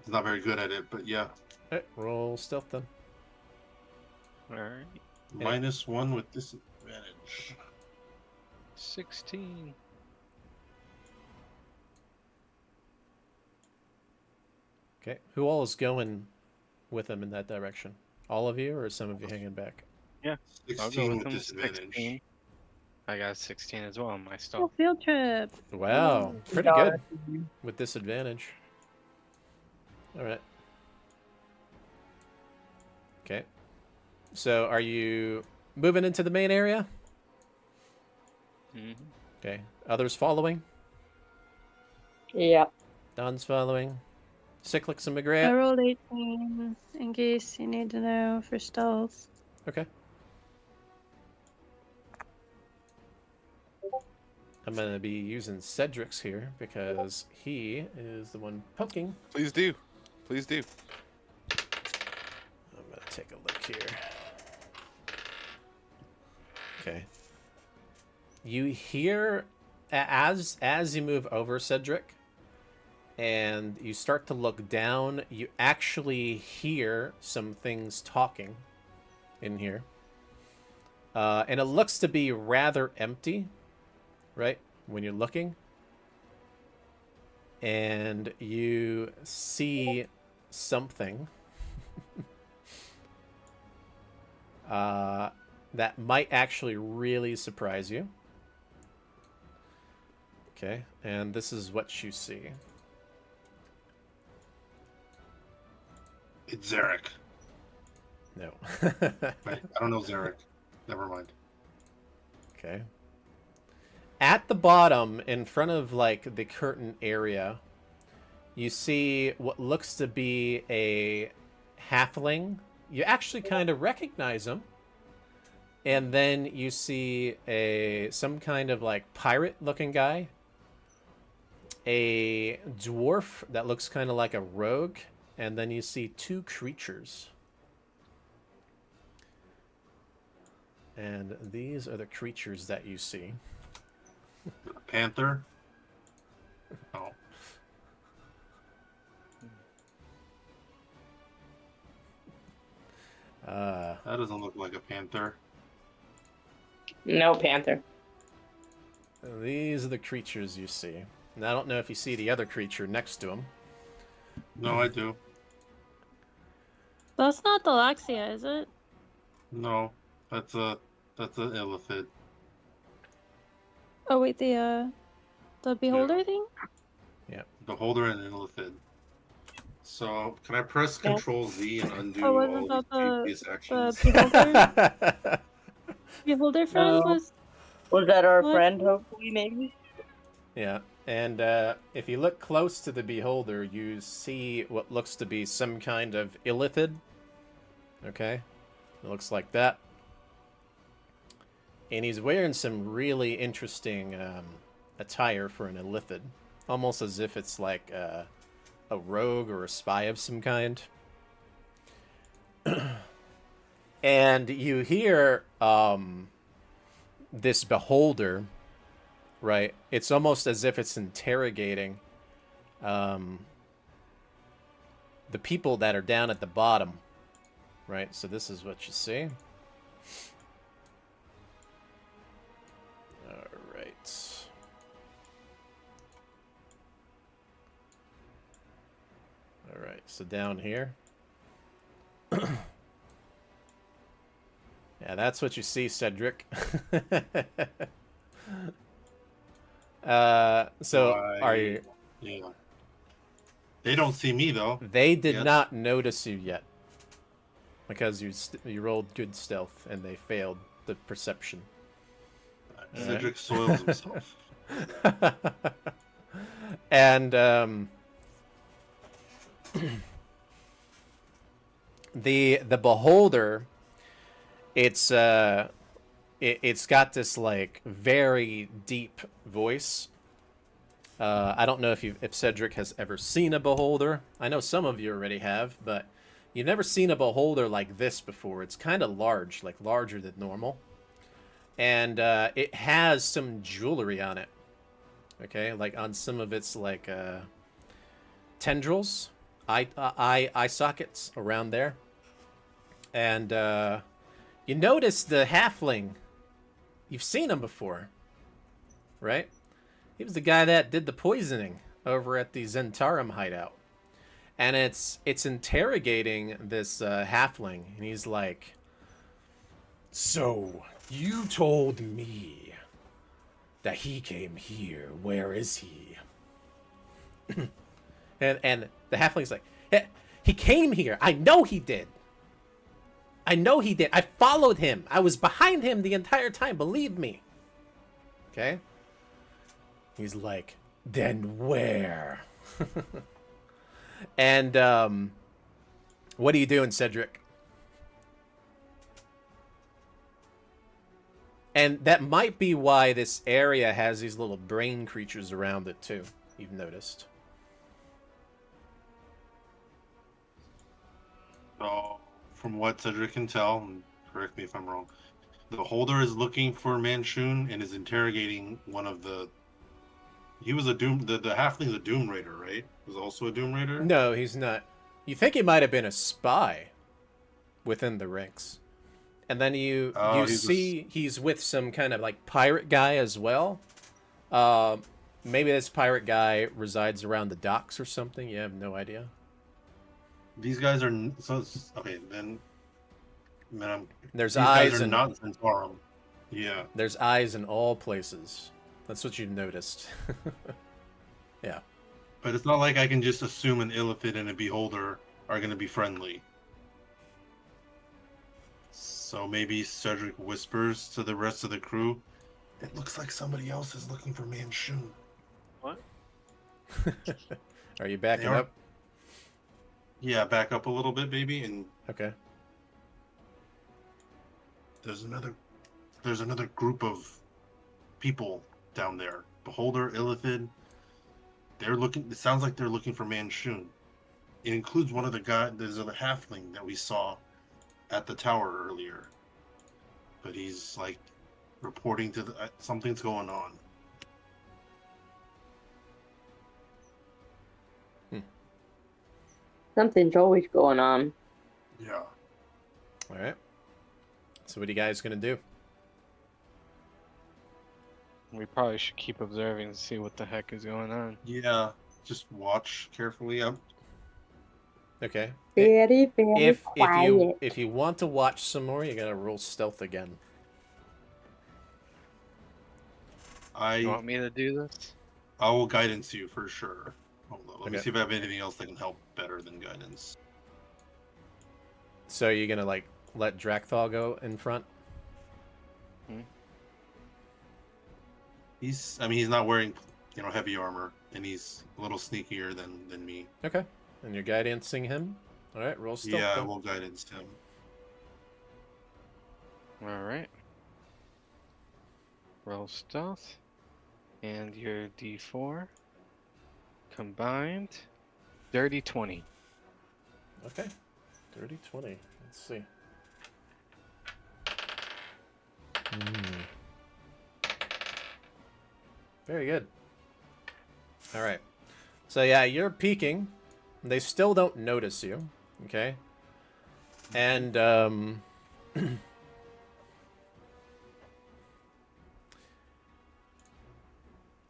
not very good at it, but yeah. Alright, roll stealth then. Alright. -1 with disadvantage. 16. Okay, who all is going with him in that direction? All of you, or some of you hanging back? Yeah, I'll 16 go with with him. disadvantage. 16. I got 16 as well on my Oh, stealth. field trip. Wow, pretty good with disadvantage. Alright. Okay. So, are you moving into the main area? Mm-hmm. Okay. Others following? Yeah. Don's following. Cyclix and I McGrath? rolled 18 in case you need to know for stealth. Okay. I'm going to be using Cedric's here because he is the one poking. Please do. Please do. I'm going to take a look here. Okay. You hear, as you move over, Cedric, and you start to look down, you actually hear some things talking in here. And it looks to be rather empty, right, when you're looking. And you see something that might actually really surprise you. Okay, and this is what you see. It's Zarek. No. Wait, I don't know Zarek. Never mind. Okay. At the bottom, in front of, like, the curtain area, you see what looks to be a halfling. You actually kind of recognize him. And then you see some kind of, like, pirate-looking guy. A dwarf that looks kind of like a rogue. And then you see two creatures. And these are the creatures that you see. Panther? Oh. That doesn't look like a panther. No panther. These are the creatures you see. And I don't know if you see the other creature next to him. No, I do. That's not the Laxia, is it? No, that's an illithid. Oh wait, the beholder thing? Yeah. Beholder and Illithid. So can I press Yeah. Control Z and undo Oh, all wasn't these that previous the actions? beholder? Beholder friend No. was Was that our what? friend, hopefully, maybe? Yeah, and if you look close to the beholder, you see what looks to be some kind of illithid. Okay, it looks like that. And he's wearing some really interesting attire for an illithid. Almost as if it's like a rogue or a spy of some kind. And you hear this beholder, right? It's almost as if it's interrogating the people that are down at the bottom, right? So this is what you see. All right. All right, so down here. Yeah, that's what you see, Cedric. So are you... Yeah. They don't see me though. They did Yes. not notice you yet. Because you rolled good stealth and they failed the perception. Cedric soils himself. And the beholder, it's got this like very deep voice. I don't know if Cedric has ever seen a beholder. I know some of you already have, but you've never seen a beholder like this before. It's kind of large, like larger than normal. And it has some jewelry on it. Okay, like on some of its like tendrils, eye sockets around there. And you notice the halfling. You've seen him before, right? He was the guy that did the poisoning over at the Zentarum hideout. And it's interrogating this halfling, and he's like, "So, you told me that he came here. Where is he?" and the halfling's like, "He came here. I know he did. I know he did. I followed him. I was behind him the entire time. Believe me." Okay? He's like, "Then where?" And what are you doing, Cedric? And that might be why this area has these little brain creatures around it too. You've noticed. So, from what Cedric can tell, and correct me if I'm wrong, the holder is looking for Manchun and is interrogating one of the. He was a Doom. The halfling's a Doom Raider, right? Was also a Doom Raider. No, he's not. You think he might have been a spy within the ranks, and then you see he's with some kind of like pirate guy as well. Maybe this pirate guy resides around the docks or something. You have no idea. These guys are okay. Then There's these eyes guys are and not Zentarum. Yeah. there's eyes in all places. That's what you've noticed. Yeah. But it's not like I can just assume an Illithid and a Beholder are going to be friendly. So maybe Cedric whispers to the rest of the crew, "It looks like somebody else is looking for Manchun." What? Are you backing They are- up? Yeah, back up a little bit, baby, and Okay. there's another group of people down there. Beholder, Illithid. They're looking. It sounds like they're looking for Manchun. It includes one of the guys. There's a halfling that we saw at the tower earlier, but he's like reporting to the something's going on. Something's always going on. Yeah. All right. So what are you guys gonna do? We probably should keep observing to see what the heck is going on. Yeah. Just watch carefully. Okay. Very, very quiet. If you want to watch some more, you gotta roll stealth again. You want me to do this? I will guidance you for sure. Hold on. Let me Okay. see if I have anything else that can help better than guidance. So you're gonna like let Drakthal go in front? He's not wearing, heavy armor, and he's a little sneakier than me. Okay. And you're guidancing him? Alright, roll stealth. Yeah, I then. will guidance him. All right. Roll stealth, and your D4 combined, dirty 20. Okay. Dirty 20. Let's see. Very good. Alright. So yeah, you're peeking. They still don't notice you. Okay? And,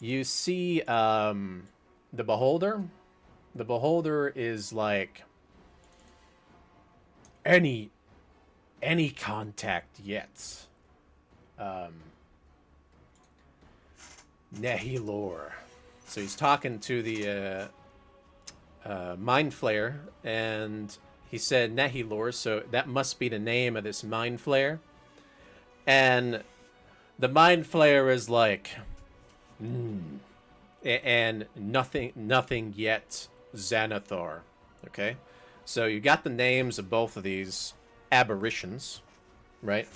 you see, the Beholder. The Beholder is like... Any contact yet. Nehilor. So he's talking to the Mind Flayer, and he said Nehilor, so that must be the name of this Mind Flayer. And the Mind Flayer is like, and nothing yet Xanathar. Okay? So you got the names of both of these aberrations, right?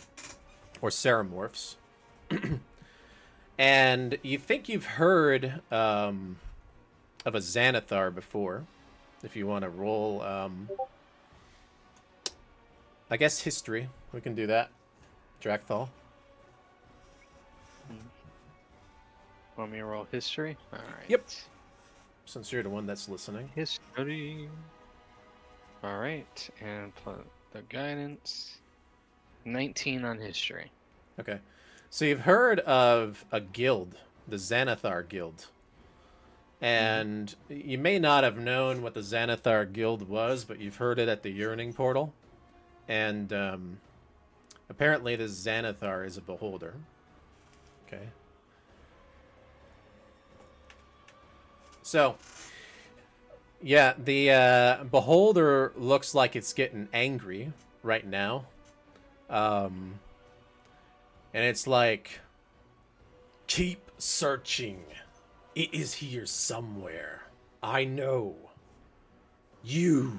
Or Ceramorphs. And you think you've heard of a Xanathar before. If you want to roll, I guess history. We can do that. Drakthal. Want me to roll history? All right. Yep. Since you're the one that's listening. History. All right, and the guidance. 19 on history. Okay. So you've heard of a guild, the Xanathar Guild. And you may not have known what the Xanathar Guild was, but you've heard it at the Yearning Portal. And apparently this Xanathar is a beholder. Okay. So, yeah, the beholder looks like it's getting angry right now. And it's like, keep searching. It is here somewhere. I know. You've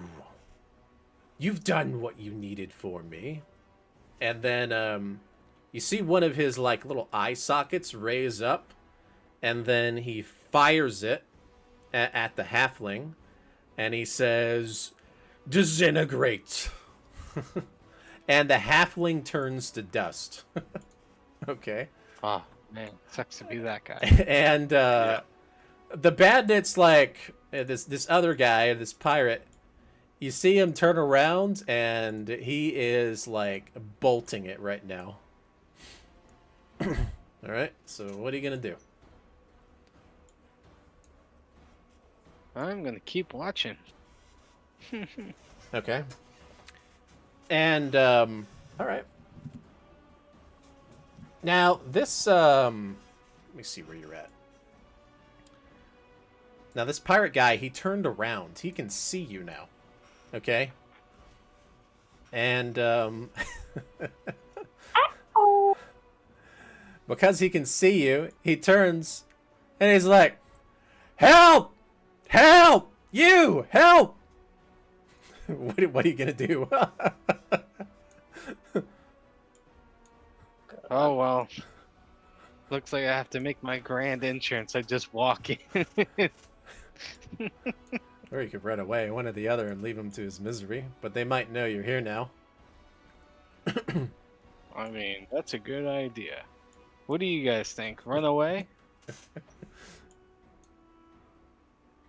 done what you needed for me. And then you see one of his like little eye sockets raise up, and then he fires it at the halfling, and he says, "Disintegrate." And the halfling turns to dust. Okay. Oh, man. Sucks to be that guy. And the bandit's like, this other guy, this pirate, you see him turn around, and he is like bolting it right now. All right, so what are you going to do? I'm going to keep watching. Okay. And, all right. Now, this, let me see where you're at. Now, this pirate guy, he turned around. He can see you now. Okay? And, because he can see you, he turns, and he's like, "Help! Help! You! Help!" What are you gonna do? Oh, well. Looks like I have to make my grand entrance. I just walk in. Or you could run away, one or the other, and leave him to his misery. But they might know you're here now. I mean, that's a good idea. What do you guys think? Run away?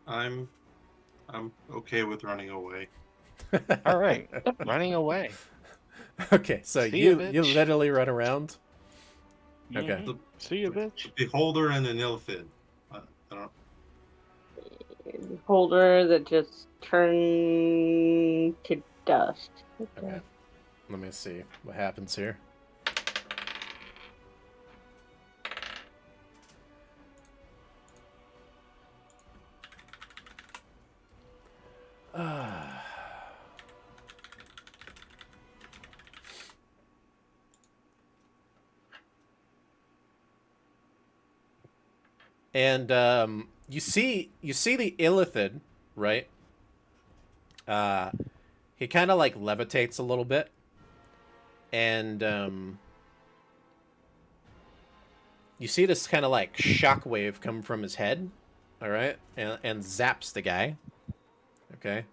I'm okay with running away. All right, running away. Okay, so See ya, you bitch. literally run around. Okay. Mhm. See you, bitch. Beholder and an Illithid. I don't. Holder that just turned to dust. Okay. Let me see what happens here. And you see the illithid, right? He kind of like levitates a little bit, and you see this kind of like shockwave come from his head, all right, and zaps the guy. Okay.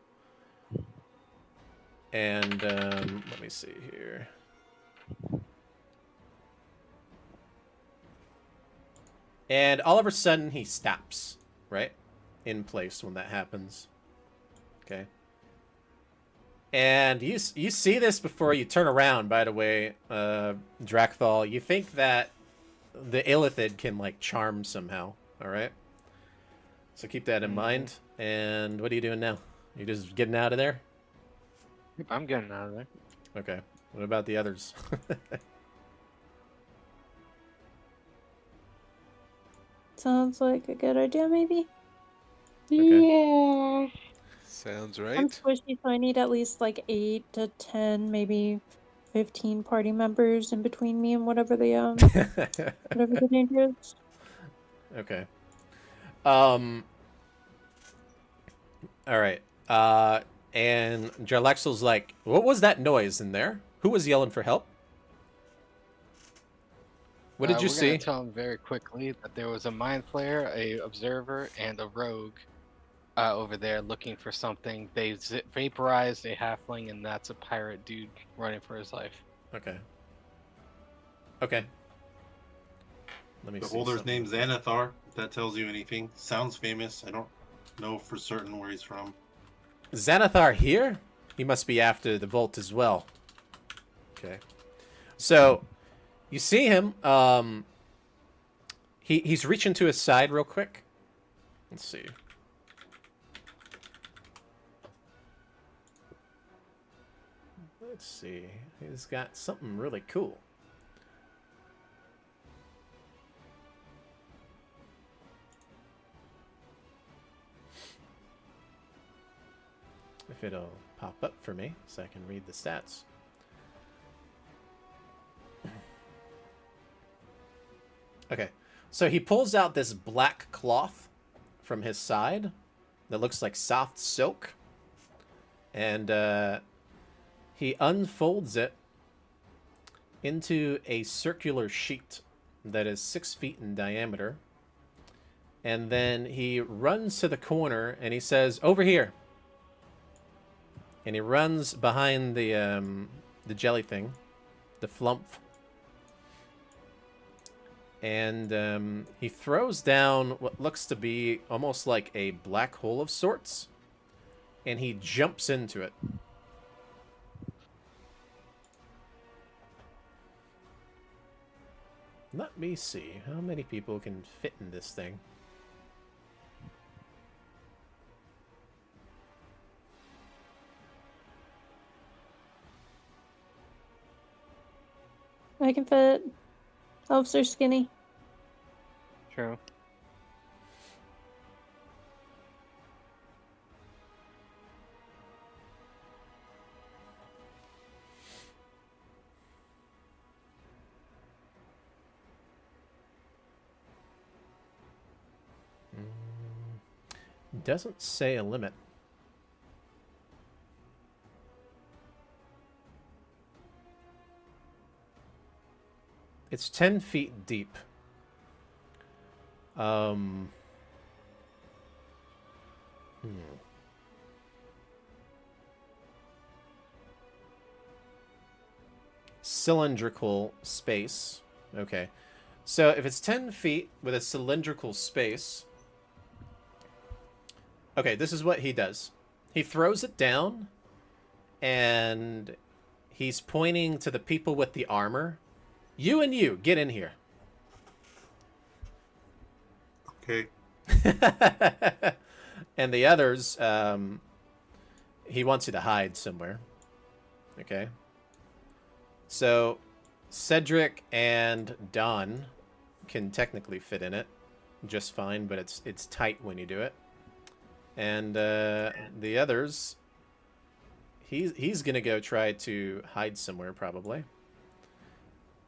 And let me see here. And all of a sudden he stops, right? In place when that happens. Okay. And you see this before you turn around, by the way, Drakthal. You think that the illithid can, like, charm somehow, all right? So keep that in mind. And what are you doing now? You just getting out of there? I'm getting out of there. Okay. What about the others? Sounds like a good idea, maybe. Yeah. Sounds I'm right. squishy, so I need at least like 8 to 10, maybe 15 party members in between me and whatever the danger is. Okay. All right. And Jarlaxle's like, what was that noise in there? Who was yelling for help? What did you We're see? gonna tell him very quickly that there was a mind flayer, a observer, and a rogue over there looking for something. They vaporized a halfling, and that's a pirate dude running for his life. Okay. Okay. Let me The see. holder's something. name's Xanathar, if that tells you anything. Sounds famous. I don't know for certain where he's from. Xanathar here? He must be after the vault as well. Okay. So, you see him. He's reaching to his side real quick. Let's see. Let's see. He's got something really cool. If it'll pop up for me so I can read the stats. Okay, so he pulls out this black cloth from his side that looks like soft silk. And he unfolds it into a circular sheet that is 6 feet in diameter. And then he runs to the corner and he says, "Over here." And he runs behind the jelly thing, the flump. And he throws down what looks to be almost like a black hole of sorts. And he jumps into it. Let me see. How many people can fit in this thing? I can fit. Elves are skinny. True. Doesn't say a limit. It's 10 feet deep. Cylindrical space. Okay. So if it's 10 feet with a cylindrical space... Okay, this is what he does. He throws it down, and he's pointing to the people with the armor. You and you, get in here. Okay. And the others, he wants you to hide somewhere. Okay. So, Cedric and Don can technically fit in it just fine, but it's tight when you do it. And the others, he's gonna go try to hide somewhere probably.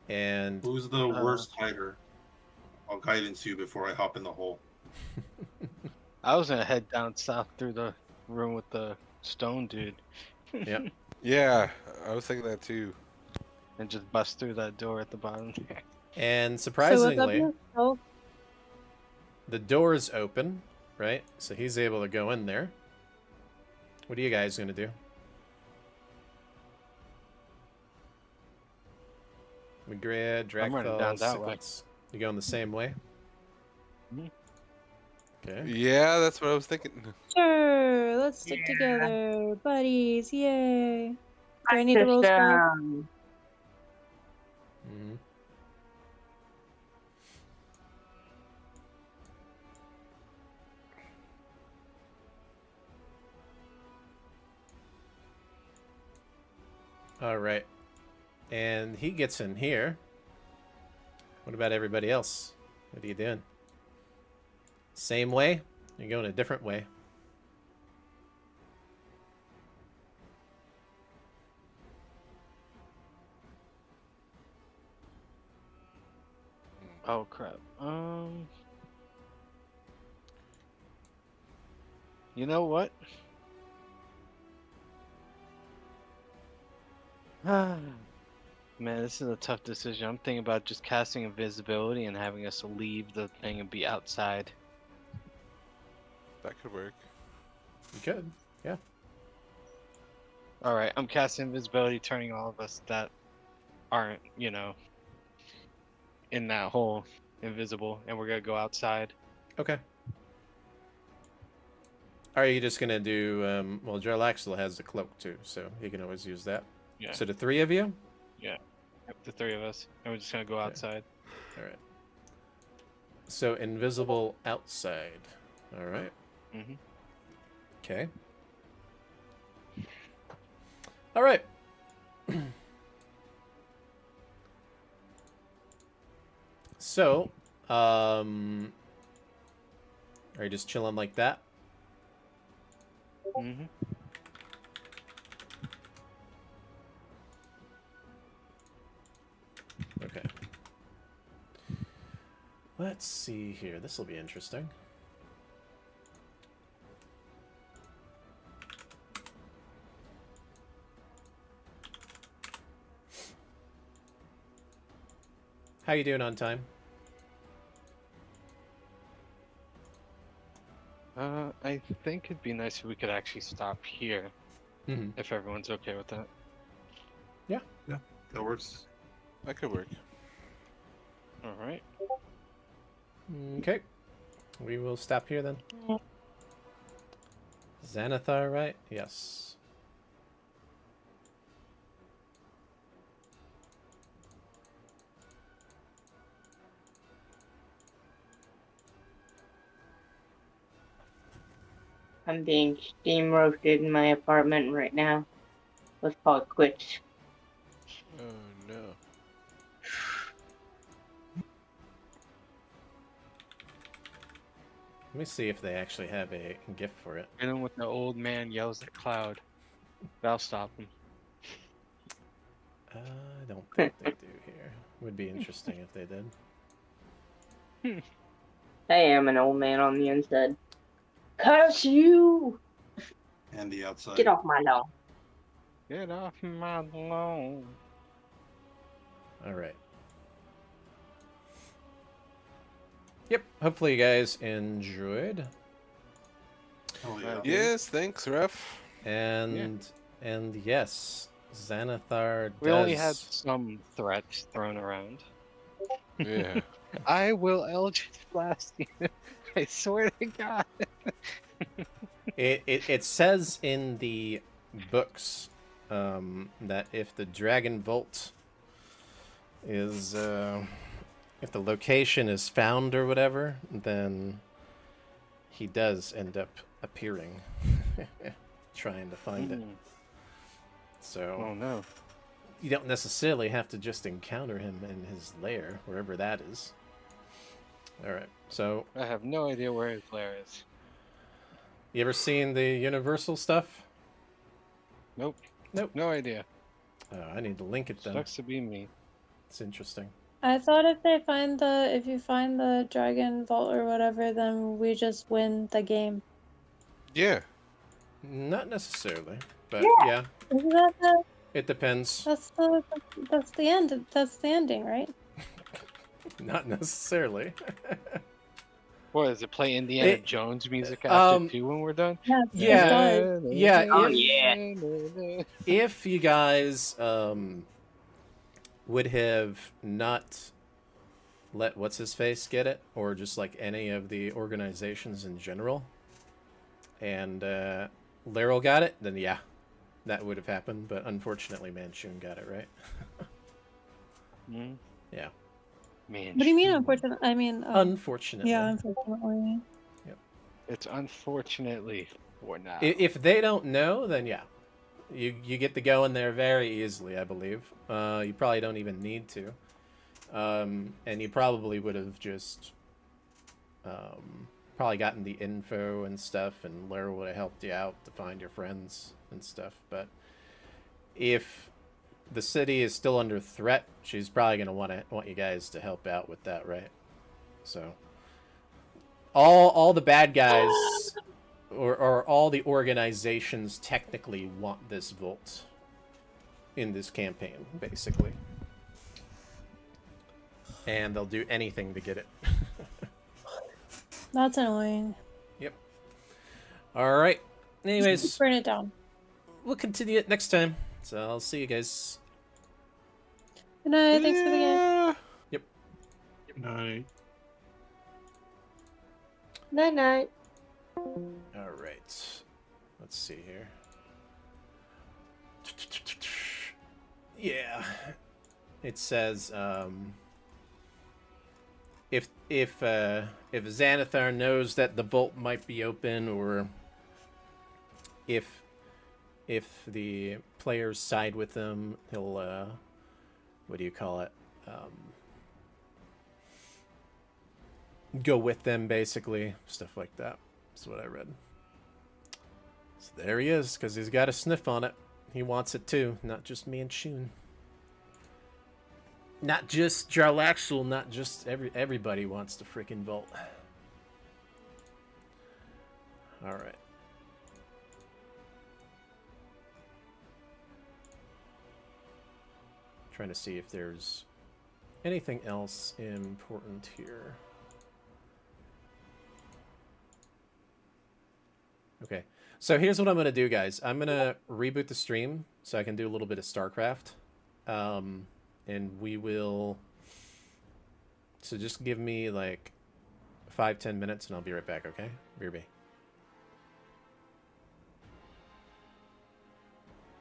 And Who's the worst hider? I'll guidance you before I hop in the hole. I was gonna head down south through the room with the stone dude. Yep. Yeah, I was thinking that too. And just bust through that door at the bottom. And So would that be surprisingly, a stealth? the door is open, right? So he's able to go in there. What are you guys gonna do? Magria, I'm running Dragfell, down that way. Cyclops. You going the same way? Mhm. Okay. Yeah, that's what I was thinking. Sure, let's stick Yeah. together, buddies. Yay! Do I need to Just roll spell? Mhm. All right. And he gets in here. What about everybody else? What are you doing? Same way? You're going a different way. Oh crap. You know what? Man, this is a tough decision. I'm thinking about just casting invisibility and having us leave the thing and be outside. That could work. You could. Yeah. All right, I'm casting invisibility, turning all of us that aren't, you know, in that hole invisible, and we're gonna go outside. Okay. Are you just gonna do? Well, Jarlaxle has the cloak too, so he can always use that. Yeah. So the three of you. The three of us, and we're just gonna go outside. All right. So invisible outside. All right. Mhm. Okay. All right. So, are you just chilling like that? Mhm. Okay. Let's see here. This will be interesting. How you doing on time? I think it'd be nice if we could actually stop here, Mm-hmm. if everyone's okay with that. That works. That could work. All right. Okay. We will stop here then. Xanathar, right? Yes. I'm being steam roasted in my apartment right now. Let's call it quits. Oh no. Let me see if they actually have a gift for it. Hit him with the old man yells at cloud. That'll stop him. I don't think they do here. Would be interesting if they did. I am an old man on the inside. Curse you! And the outside. Get off my lawn. Get off my lawn. All right. Yep. Hopefully you guys enjoyed. Oh yeah. Yes, thanks, Ref. And yes, Xanathar We only had does. some threats thrown around. Yeah. I will Eldritch Blast you. I swear to God. It says in the books that if the Dragon Vault is if the location is found or whatever, then he does end up appearing, trying to find it. So Oh no. you don't necessarily have to just encounter him in his lair, wherever that is. All right. So I have no idea where his lair is. you ever seen the Universal stuff? Nope. Nope. No idea. I need to link it then. Sucks to be me. It's interesting. I thought if you find the dragon vault or whatever, then we just win the game. Yeah. Not necessarily, but yeah, Isn't that it depends. that's the end? That's the ending, right? Not necessarily. What is it? Play Indiana It- Jones music after um, 2 when we're done? Yes, Yeah, it does. yeah. Oh, If if you guys would have not let what's his face get it, or just like any of the organizations in general, and Laryl got it, then yeah, that would have happened. But unfortunately, Manchun got it right. Hmm? Yeah, Man, What do you mean, shoot. unfortunate? I mean, unfortunately. yeah, unfortunately. It's unfortunately for now. If they don't know, then yeah, you get to go in there very easily, I believe. You probably don't even need to, and you probably would have just probably gotten the info and stuff, and Lara would have helped you out to find your friends and stuff. But if the city is still under threat, she's probably gonna want you guys to help out with that, right? So all the bad guys or all the organizations technically want this vault in this campaign, basically. And they'll do anything to get it. That's annoying. Yep. Alright. Anyways, Burn it down. we'll continue it next time. So I'll see you guys. Good night. Thanks for the game. Yeah. Night. Night night. Alright. Let's see here. Yeah. It says, if Xanathar knows that the vault might be open, or if the players side with them, he'll what do you call it? Go with them, basically, stuff like that. That's what I read. So there he is, because he's got a sniff on it. He wants it too, not just me and Shun. Not just Jarlaxle, not just everybody wants the freaking vault. Alright. Trying to see if there's anything else important here. Okay, so here's what I'm going to do, guys. I'm going to reboot the stream so I can do a little bit of StarCraft. And we will... So just give me like 5-10 minutes and I'll be right back, okay? BRB.